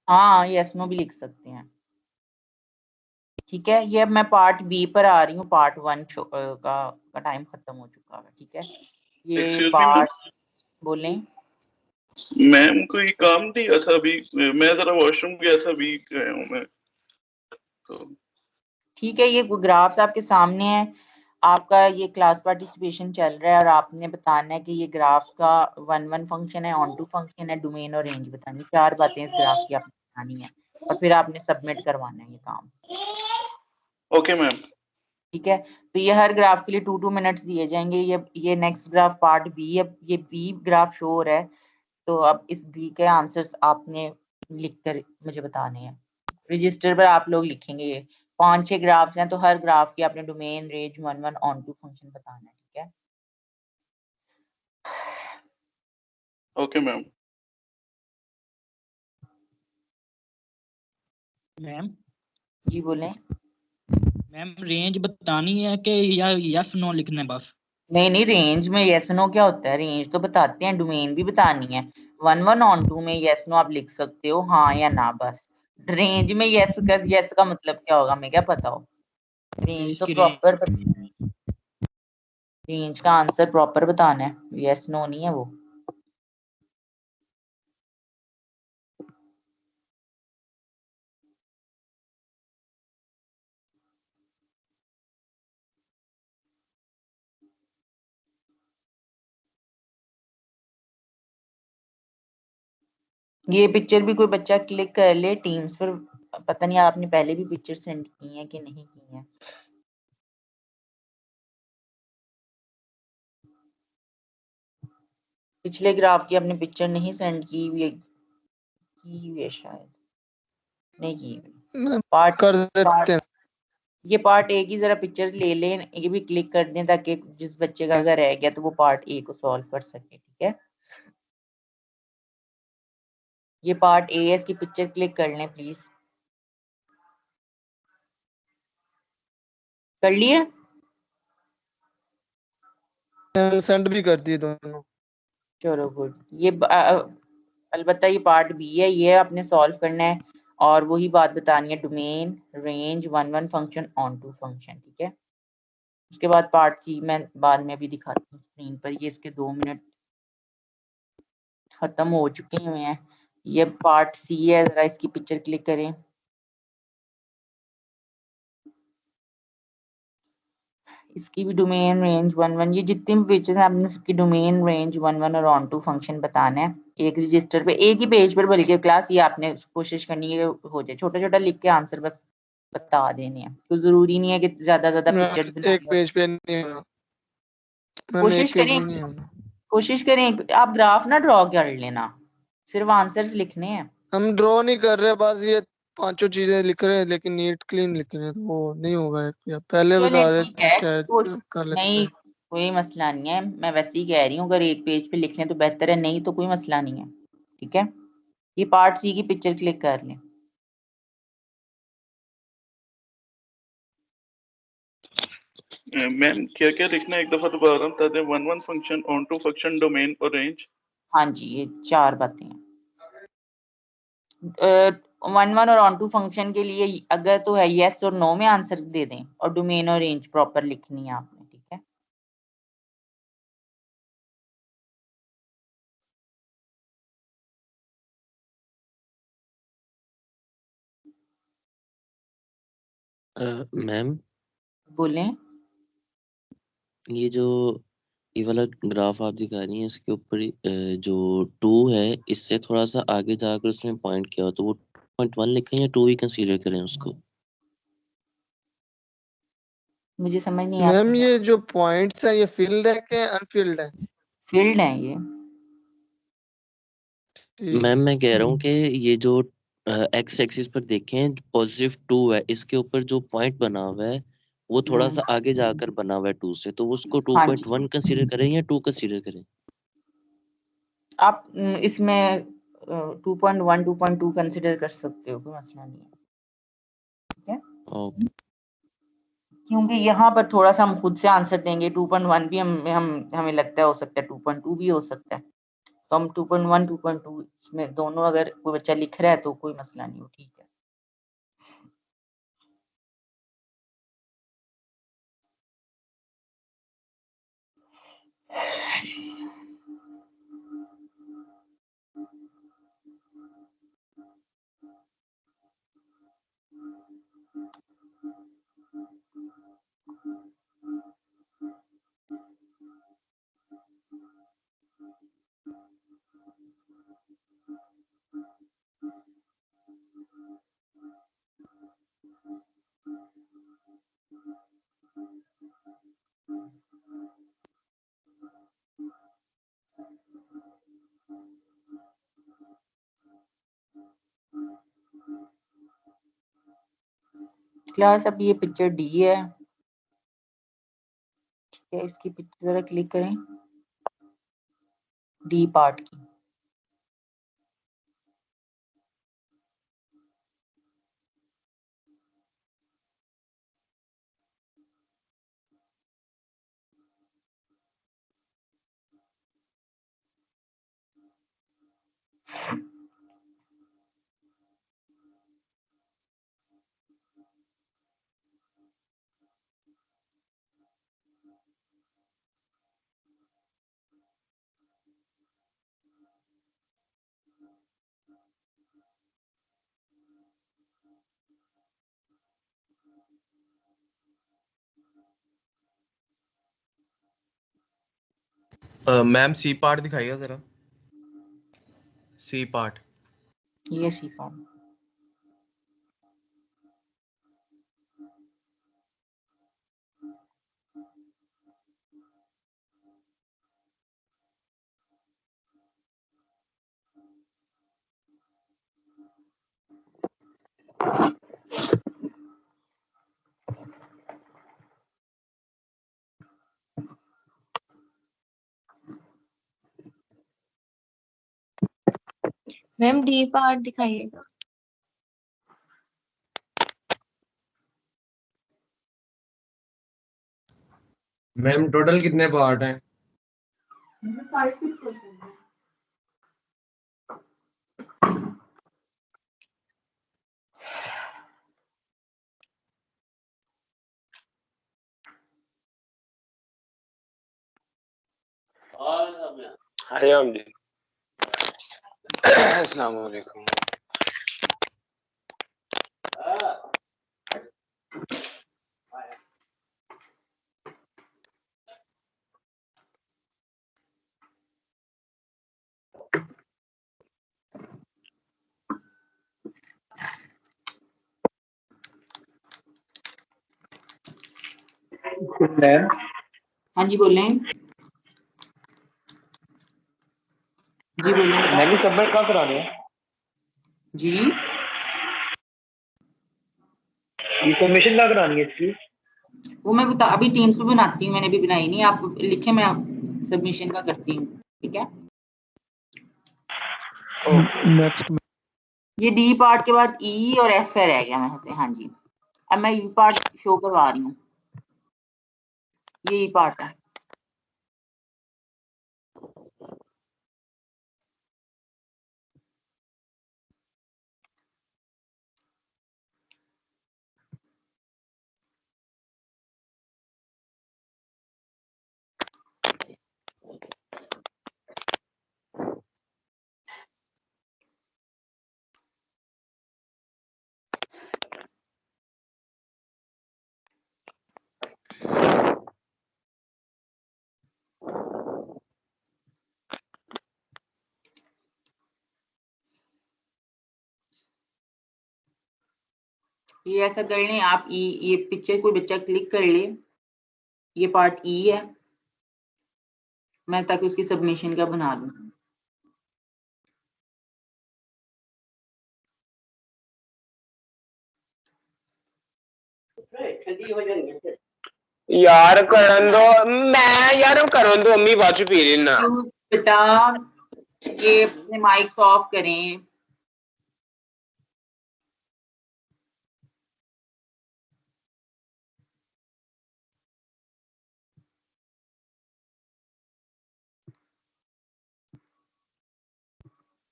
[SPEAKER 1] हाँ, यस नो भी लिख सकते हैं। ठीक है, ये अब मैं पार्ट बी पर आ रही हूँ। पार्ट 1 का टाइम खत्म हो चुका है। ठीक है, ये
[SPEAKER 11] एक्सक्यूज मी
[SPEAKER 1] पार्ट बोलें।
[SPEAKER 11] मैम कोई काम दिया था अभी, मैं जरा वॉशरूम गया था, अभी गया हूँ मैं तो।
[SPEAKER 1] ठीक है, ये ग्राफ्स आपके सामने है। आपका ये क्लास पार्टिसिपेशन चल रहा है और आपने बताना है कि ये ग्राफ का 1 फंक्शन है, ऑन टू फंक्शन है, डोमेन और रेंज बतानी। 4 बातें इस ग्राफ की आपने बतानी है और फिर आपने सबमिट करवाना है ये काम।
[SPEAKER 11] Okay ma'am.
[SPEAKER 1] ठीक है, तो ये हर ग्राफ के लिए 2-2 मिनट्स दिए जाएंगे। ये नेक्स्ट ग्राफ पार्ट बी है, ये बी ग्राफ शो हो रहा है। तो अब इस बी के आंसर्स आपने लिखकर मुझे बताने हैं। रजिस्टर पर आप लोग लिखेंगे। ये 5-6 ग्राफ्स हैं, तो हर ग्राफ की आपने domain, range, 1 onto function बताना है। ठीक है,
[SPEAKER 11] ओके मैम।
[SPEAKER 6] मैम
[SPEAKER 1] जी बोलें।
[SPEAKER 6] मैम रेंज बतानी है कि या यस नो लिखना है बस?
[SPEAKER 1] नहीं रेंज में यस नो क्या होता है, रेंज तो बताते हैं, डोमेन भी बतानी है। 1 ऑन टू में यस नो आप लिख सकते हो, हाँ या ना बस। रेंज में यस का मतलब क्या होगा, हमें क्या पता हो। रेंज तो
[SPEAKER 6] इसकी
[SPEAKER 1] प्रॉपर, रेंज का आंसर प्रॉपर बताना है, यस नो नहीं है वो। ये पिक्चर भी कोई बच्चा क्लिक कर ले टीम्स पर। पता नहीं आपने पहले भी पिक्चर सेंड की है कि नहीं की है। पिछले ग्राफ की आपने पिक्चर नहीं सेंड की हुई है शायद, नहीं की हुई। पार्ट
[SPEAKER 5] कर देते हैं।
[SPEAKER 1] ये पार्ट ए की जरा पिक्चर ले लें, ये भी क्लिक कर दें ताकि जिस बच्चे का अगर रह गया तो वो पार्ट ए को सॉल्व कर सके। ठीक है, ये पार्ट ए है, इसकी पिक्चर क्लिक कर लें प्लीज। कर लिए?
[SPEAKER 5] सेंड भी कर दिए दोनों।
[SPEAKER 1] चलो गुड। ये अलबत्ता ये पार्ट बी है, ये आपने सॉल्व करना है और वही बात बतानी है, domain, range, 1 function, onto function. ठीक है, उसके बाद पार्ट सी मैं बाद में भी दिखाती हूँ स्क्रीन पर। ये इसके 2 मिनट खत्म हो चुके हुए हैं। ये पार्ट सी है, जरा इसकी पिक्चर क्लिक करें। इसकी भी डोमेन, रेंज, 1 ये जितनी भी पेजेस हैं आपने सबकी डोमेन, रेंज, 1 और ऑन टू फंक्शन बताना है। एक रजिस्टर पे, एक ही पेज पर बल्कि क्लास, ये आपने कोशिश करनी है कि हो जाए। छोटा छोटा लिख के आंसर बस बता देने हैं, तो जरूरी नहीं है कि ज्यादा पिक्चर्स
[SPEAKER 5] एक पेज पे नहीं होना मैम,
[SPEAKER 1] कोशिश
[SPEAKER 5] एक पेज
[SPEAKER 1] करें,
[SPEAKER 5] में नहीं होना।
[SPEAKER 1] कोशिश करें आप ग्राफ ना ड्रॉ कर लेना, सिर्फ आंसर्स लिखने हैं।
[SPEAKER 5] हम ड्रॉ नहीं कर रहे, बस ये 5 चीजें लिख रहे हैं लेकिन नीट क्लीन लिख रहे हैं, तो वो नहीं होगा। या पहले
[SPEAKER 1] चलें
[SPEAKER 5] बता
[SPEAKER 1] ठीक
[SPEAKER 5] देते
[SPEAKER 1] है,
[SPEAKER 5] शायद कर लेते
[SPEAKER 1] नहीं
[SPEAKER 5] हैं।
[SPEAKER 1] कोई मसला नहीं है, मैं वैसे ही कह रही हूँ अगर एक पेज पे लिख लें तो बेहतर है, नहीं तो कोई मसला नहीं है। ठीक है, ये पार्ट सी की पिक्चर क्लिक कर लें।
[SPEAKER 11] मैम क्या क्या लिखना है एक दफा दोबारा बता दें। 1 function, onto function, domain और रेंज।
[SPEAKER 1] हाँ जी, ये 4 बातें हैं। 1 और ऑन टू फंक्शन के लिए अगर तो है यस और नो में आंसर दे दें, और डोमेन और रेंज प्रॉपर लिखनी है आपने। ठीक है,
[SPEAKER 9] मैम
[SPEAKER 1] बोलें।
[SPEAKER 9] ये जो ये वाला ग्राफ आप दिखा रही हैं इसके ऊपर जो 2 है इससे थोड़ा सा आगे जाकर उसमें पॉइंट किया हो तो वो 2.1 लिखें या 2 ही कंसीडर करें उसको?
[SPEAKER 1] मुझे समझ नहीं
[SPEAKER 5] मैम
[SPEAKER 1] आता।
[SPEAKER 5] ये जो पॉइंट्स है ये फील्ड है कि अनफील्ड है?
[SPEAKER 1] फील्ड है ये।
[SPEAKER 9] मैम मैं कह रहा हूँ कि ये जो एक्स एक्सिस पर देखें पॉजिटिव 2 है इसके ऊपर जो पॉइंट बना हुआ है वो थोड़ा सा आगे जाकर बना हुआ है 2 से, तो उसको
[SPEAKER 1] हाँ जी
[SPEAKER 9] 2.1 कंसीडर करें या 2 कंसीडर करें?
[SPEAKER 1] आप इसमें 2.1 2.2 कंसिडर कर सकते हो, कोई मसला नहीं है, ठीक है।
[SPEAKER 9] ओके।
[SPEAKER 1] क्योंकि यहाँ पर थोड़ा सा हम खुद से आंसर देंगे, 2.1 भी हमें लगता है हो सकता है, 2.2 भी हो सकता है, तो हम 2.1 2.2 इसमें दोनों अगर कोई बच्चा लिख रहा है तो कोई मसला नहीं हो, ठीक है। क्लास अब ये पिक्चर डी है, ठीक है, इसकी पिक्चर जरा क्लिक करें, डी पार्ट की।
[SPEAKER 8] मैम सी पार्ट दिखाइएगा जरा, सी पार्ट।
[SPEAKER 1] ये C part,
[SPEAKER 12] ma'am D part दिखाइएगा।
[SPEAKER 4] मैम टोटल कितने पार्ट हैं?
[SPEAKER 13] हाय जी, अस्सलाम वालेकुम।
[SPEAKER 1] मैम हाँ जी बोलें, जी बोलें
[SPEAKER 13] मैम सबमिट कहाँ करानी है?
[SPEAKER 1] जी,
[SPEAKER 13] ये सबमिशन कहाँ करानी है इसकी?
[SPEAKER 1] वो मैं बता अभी टीम्स पे बनाती हूँ, मैंने भी बनाई नहीं, आप लिखे, मैं सबमिशन का करती हूँ, ठीक है।
[SPEAKER 2] नेक्स्ट
[SPEAKER 1] ये डी पार्ट के बाद ई और एफ रह गया मेरे से, हाँ जी। अब मैं ई पार्ट शो करवा रही हूँ, ये ई पार्ट है। ये ऐसा कर लें आप, ये पिक्चर कोई बच्चा क्लिक कर ले, ये पार्ट ई है, मैं ताकि उसकी सबमिशन का बना लूं।
[SPEAKER 13] यार करन दो मैं यार करन दो अम्मी बाद च पी लेना
[SPEAKER 1] बेटा ये अपने माइक्स ऑफ करें।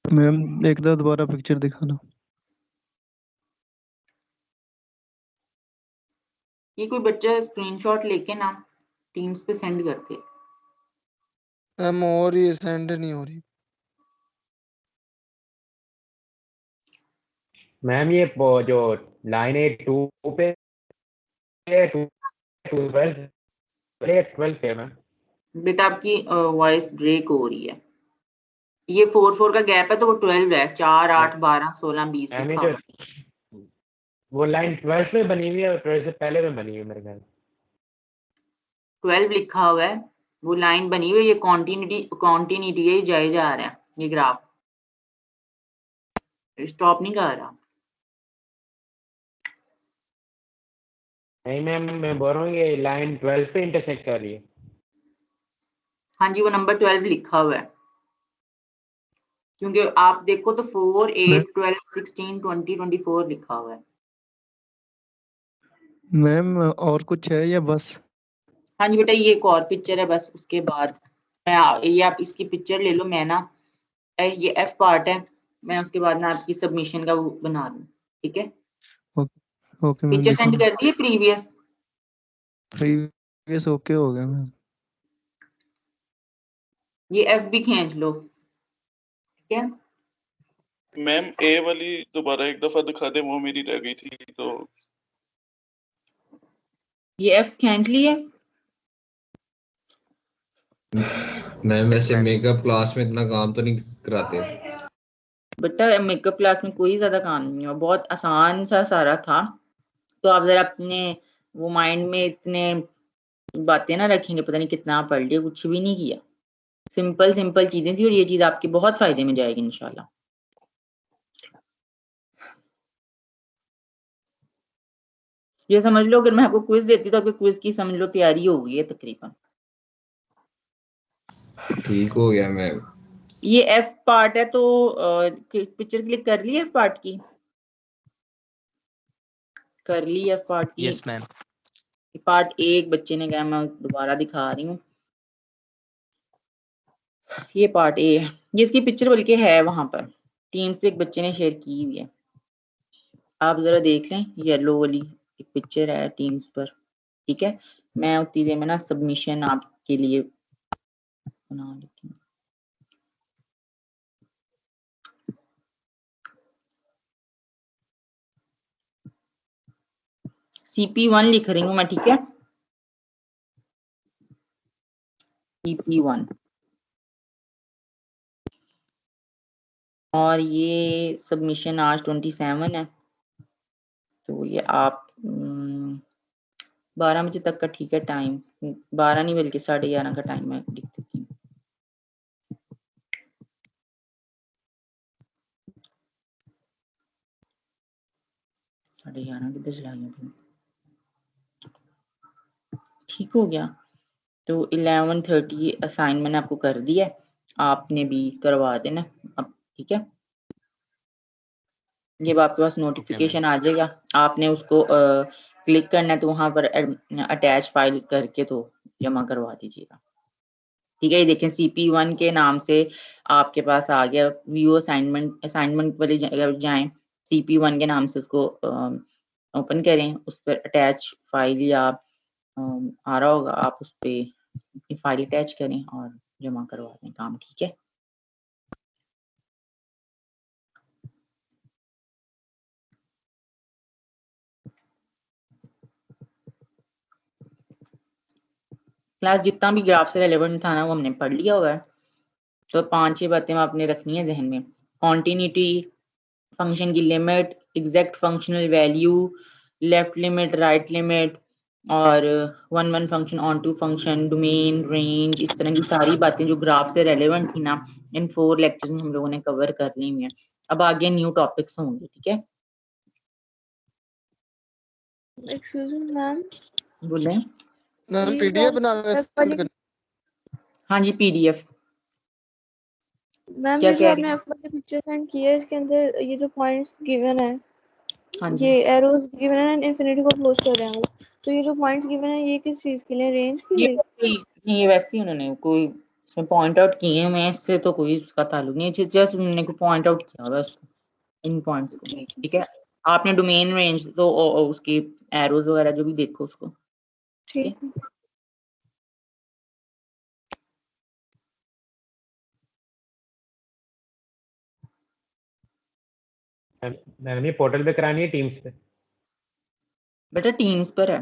[SPEAKER 2] मैम एक दफा दोबारा पिक्चर दिखाना।
[SPEAKER 1] ये कोई बच्चा स्क्रीनशॉट लेके ना टीम्स पे सेंड करते।
[SPEAKER 5] मैम और ये सेंड नहीं हो रही।
[SPEAKER 4] मैम ये जो लाइन है 2 पे 12 पे मैम।
[SPEAKER 1] बेटा आपकी वॉइस ब्रेक हो रही है। ये 4 का गैप है तो वो 12 है। 4 8 12 16 20
[SPEAKER 4] मैम
[SPEAKER 1] लिखा
[SPEAKER 4] ये
[SPEAKER 1] हुआ है।
[SPEAKER 4] जो वो लाइन 12 में बनी हुई है और 12 से पहले में बनी हुई है मेरे ख्याल।
[SPEAKER 1] 12 लिखा हुआ है, वो लाइन बनी हुई है, ये कॉन्टिन्यूटी है, जाए जा रहा है ये ग्राफ, स्टॉप नहीं कर रहा।
[SPEAKER 4] नहीं मैम मैं बोल रहा हूँ ये लाइन 12 पे इंटरसेक्ट कर रही है।
[SPEAKER 1] हाँ जी वो नंबर 12 लिखा हुआ है, क्योंकि आप देखो तो 4 8 12 16 20 24 लिखा हुआ है।
[SPEAKER 2] मैम और कुछ है या बस?
[SPEAKER 1] हाँ जी बेटा ये एक और पिक्चर है बस, उसके बाद ये आप इसकी पिक्चर ले लो। मैं ना ये एफ पार्ट है, मैं उसके बाद ना आपकी सबमिशन का वो बना लूँ, ठीक है?
[SPEAKER 2] ओके मैम
[SPEAKER 1] पिक्चर सेंड कर दिए प्रीवियस।
[SPEAKER 2] प्रीवियस ओके हो गया मैम।
[SPEAKER 1] ये एफ भी खींच लो, ठीक है?
[SPEAKER 11] मैम ए वाली दोबारा एक दफा दिखा दे, वो मेरी रह गई थी तो।
[SPEAKER 1] ये एफ खींच लिए।
[SPEAKER 14] मैम वैसे मेकअप क्लास में इतना काम तो नहीं कराते।
[SPEAKER 1] बेटा मेकअप क्लास में कोई ज्यादा काम नहीं है, बहुत आसान सा सारा था। तो आप जरा अपने वो माइंड में इतने बातें ना रखेंगे, पता नहीं कितना पढ़ लिया, कुछ भी नहीं किया। सिंपल सिंपल चीजें थी और ये चीज आपके बहुत फायदे में जाएगी इंशाल्लाह। ये समझ लो अगर मैं आपको क्विज देती तो आपके क्विज की समझ लो तैयारी हो गई है तकरीबन।
[SPEAKER 14] ठीक हो गया मैम।
[SPEAKER 1] ये एफ पार्ट है तो पिक्चर क्लिक कर ली एफ पार्ट की? कर ली एफ पार्ट की?
[SPEAKER 15] Yes ma'am.
[SPEAKER 1] पार्ट एक बच्चे ने कहा, मैं दोबारा दिखा रही हूँ। ये पार्ट ए है, ये इसकी पिक्चर बल्कि है वहां पर टीम्स पे एक बच्चे ने शेयर की हुई है, आप जरा देख लें। येलो वाली एक पिक्चर है टीम्स पर, ठीक है? मैं उतनी देर में ना सबमिशन आपके लिए बना लेती हूँ। CP1 लिख रही हूँ मैं, ठीक है? CP1 और ये सबमिशन आज 27 है, तो ये आप 12 बजे तक का ठीक है टाइम। 12 नहीं बल्कि 11:30 का टाइम मैं लिख देती हूँ। साढ़े 11 किधर चला गया? ठीक हो गया। तो 11:30 असाइन मैंने आपको कर दिया है, आपने भी करवा देना अब, ठीक है? ये आपके पास नोटिफिकेशन आ जाएगा, आपने उसको क्लिक करना है तो वहां पर अटैच फाइल करके तो जमा करवा दीजिएगा, ठीक है? ये देखें CP1 के नाम से आपके पास आ गया। व्यू असाइनमेंट वाले जाएं, CP1 के नाम से उसको ओपन करें, उस पर अटैच फाइल या आ रहा होगा, आप उस पर फाइल अटैच करें और जमा करवा दें काम, ठीक है? क्लास जितना भी ग्राफ से रेलेवेंट था ना वो हमने पढ़ लिया हुआ है, तो 5-6 बातें आपने रखनी है जहन में। कॉन्टिन्यूटी, फंक्शन की limit, exact functional value, left limit, right limit, और one function, onto function, domain, range, इस तरह की सारी बातें जो ग्राफ से रेलेवेंट थी ना, इन 4 लेक्चर्स में हम लोगों ने कवर कर ली हुई है। अब आगे न्यू टॉपिक्स होंगे, ठीक है?
[SPEAKER 12] एक्सक्यूज मी मैम,
[SPEAKER 1] बोलें।
[SPEAKER 5] मैम
[SPEAKER 12] ये
[SPEAKER 5] पीडीएफ
[SPEAKER 12] जो
[SPEAKER 5] बना के सबमिट कर।
[SPEAKER 1] हाँ जी पीडीएफ।
[SPEAKER 12] मैम
[SPEAKER 1] क्या
[SPEAKER 12] ये जो
[SPEAKER 1] कह
[SPEAKER 12] आपने
[SPEAKER 1] रही
[SPEAKER 12] एफ वाली पिक्चर सेंड की है इसके अंदर ये जो पॉइंट्स गिवन है,
[SPEAKER 1] हाँ जी
[SPEAKER 12] ये एरोज गिवन है, इन्फिनिटी को क्लोज कर रहे हैं वो, तो ये जो पॉइंट्स गिवन है ये किस चीज के लिए, रेंज के लिए?
[SPEAKER 1] ये वैसे ही उन्होंने कोई उसमें पॉइंट आउट किए हैं, मैं इससे तो कोई उसका ताल्लुक नहीं है, जस्ट उन्होंने को पॉइंट आउट किया हुआ है उसको, इन पॉइंट्स को। ठीक है, आपने डोमेन रेंज तो उसके एरोज वगैरह जो भी देखो उसको।
[SPEAKER 12] ठीक है।
[SPEAKER 4] मैम ये पोर्टल पे करानी है टीम्स पे?
[SPEAKER 1] बेटा टीम्स पर है।